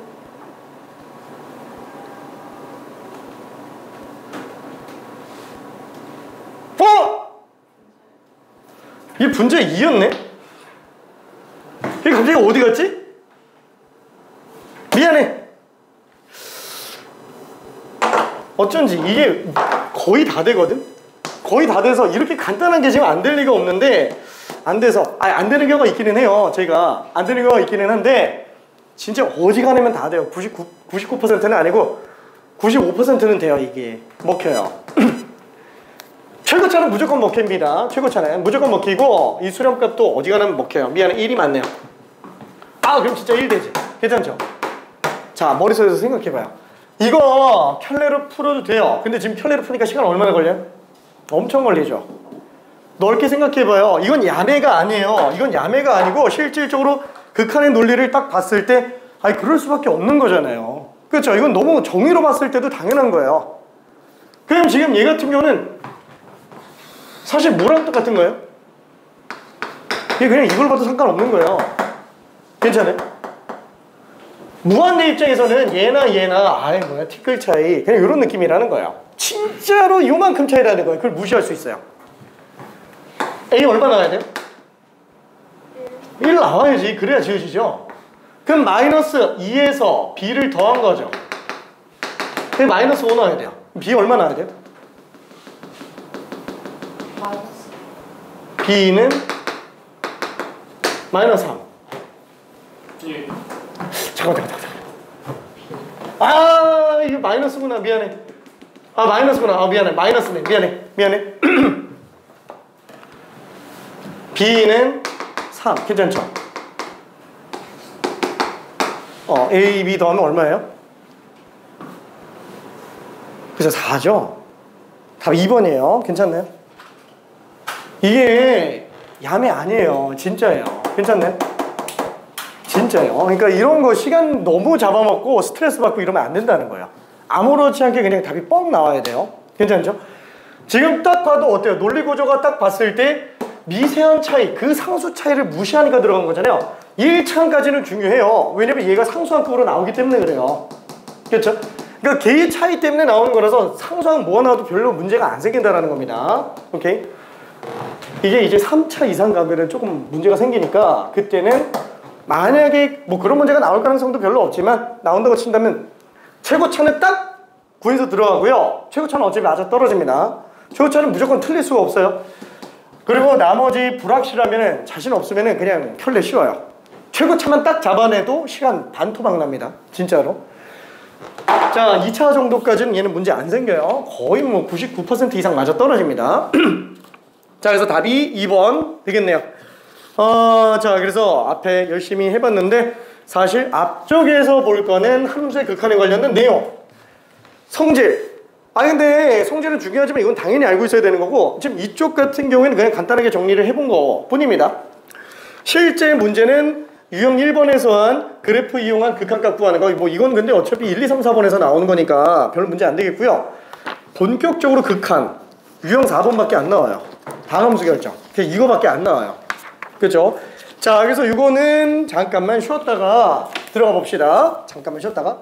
이게 분자 2였네? 이게 갑자기 어디 갔지? 미안해. 어쩐지 이게 거의 다 되거든? 거의 다 돼서 이렇게 간단한 게 지금 안 될 리가 없는데 안 돼서 안 되는 경우가 있기는 해요. 제가 안 되는 경우가 있기는 한데 진짜 어지간하면 다 돼요. 99%는 아니고 95%는 돼요. 이게 먹혀요. 최고차는 무조건 먹힙니다. 최고차는 무조건 먹히고 이 수렴값도 어지간하면 먹혀요. 미안해. 1이 맞네요. 그럼 진짜 1 되지. 괜찮죠? 자, 머릿속에서 생각해봐요. 이거 편례로 풀어도 돼요. 근데 지금 편례로 푸니까 시간 얼마나 걸려요? 엄청 걸리죠. 넓게 생각해봐요. 이건 야매가 아니에요. 이건 야매가 아니고 실질적으로 극한의 논리를 딱 봤을 때 그럴 수밖에 없는 거잖아요. 그렇죠? 이건 너무 정의로 봤을 때도 당연한 거예요. 그럼 지금 얘 같은 경우는 사실 뭐랑 똑같은 거예요? 이게 그냥 이걸 봐도 상관없는 거예요. 괜찮아요? 무한대 입장에서는 얘나 뭐야 티끌 차이 그냥 이런 느낌이라는 거예요. 진짜로 요만큼 차이라는 거예요. 그걸 무시할 수 있어요. A 얼마 나와야 돼요? 1 나와야지. 그래야 지워지죠. 그럼 마이너스 2에서 B를 더한 거죠. 그럼 마이너스 5 나와야 돼요. B 얼마 나와야 돼요? B는 마이너스 3. 예. 잠깐. 이거 마이너스구나. 미안해. 마이너스구나. 미안해. 마이너스네. 미안해. B는 3. 괜찮죠? A, B 더하면 얼마예요? 그래서 4죠? 답 2번이에요. 괜찮나요? 이게 야매 아니에요. 진짜예요. 괜찮나요? 진짜예요. 그러니까 이런 거 시간 너무 잡아먹고 스트레스 받고 이러면 안 된다는 거예요. 아무렇지 않게 그냥 답이 뻥 나와야 돼요. 괜찮죠? 지금 딱 봐도 어때요? 논리구조가 딱 봤을 때 미세한 차이, 그 상수 차이를 무시하니까 들어간 거잖아요. 1차까지는 중요해요. 왜냐면 얘가 상수항급으로 나오기 때문에 그래요. 그렇죠? 그러니까 개의 차이 때문에 나오는 거라서 상수항 뭐가 나와도 별로 문제가 안 생긴다는 겁니다. 오케이? 이게 이제 3차 이상 가면은 조금 문제가 생기니까 그때는 만약에 뭐 그런 문제가 나올 가능성도 별로 없지만 나온다고 친다면 최고차는 딱 구해서 들어가고요. 최고차는 어차피 맞아 떨어집니다. 최고차는 무조건 틀릴 수가 없어요. 그리고 나머지 불확실하면은 자신 없으면은 그냥 편례 쉬워요. 최고차만 딱 잡아내도 시간 반토막 납니다. 진짜로. 자, 2차 정도까지는 얘는 문제 안 생겨요. 거의 뭐 99% 이상 맞아 떨어집니다. 자, 그래서 답이 2번 되겠네요. 자, 그래서 앞에 열심히 해봤는데 사실 앞쪽에서 볼 거는 함수의 극한에 관련된 내용. 성질. 근데 성질은 중요하지만 이건 당연히 알고 있어야 되는 거고 지금 이쪽 같은 경우에는 그냥 간단하게 정리를 해본 거 뿐입니다. 실제 문제는 유형 1번에서 한 그래프 이용한 극한값 구하는 거. 뭐 이건 근데 어차피 1, 2, 3, 4번에서 나오는 거니까 별 문제 안 되겠고요. 본격적으로 극한 유형 4번밖에 안 나와요. 다함수 결정. 이거밖에 안 나와요. 그렇죠? 자, 그래서 이거는 잠깐만 쉬었다가 들어가 봅시다. 잠깐만 쉬었다가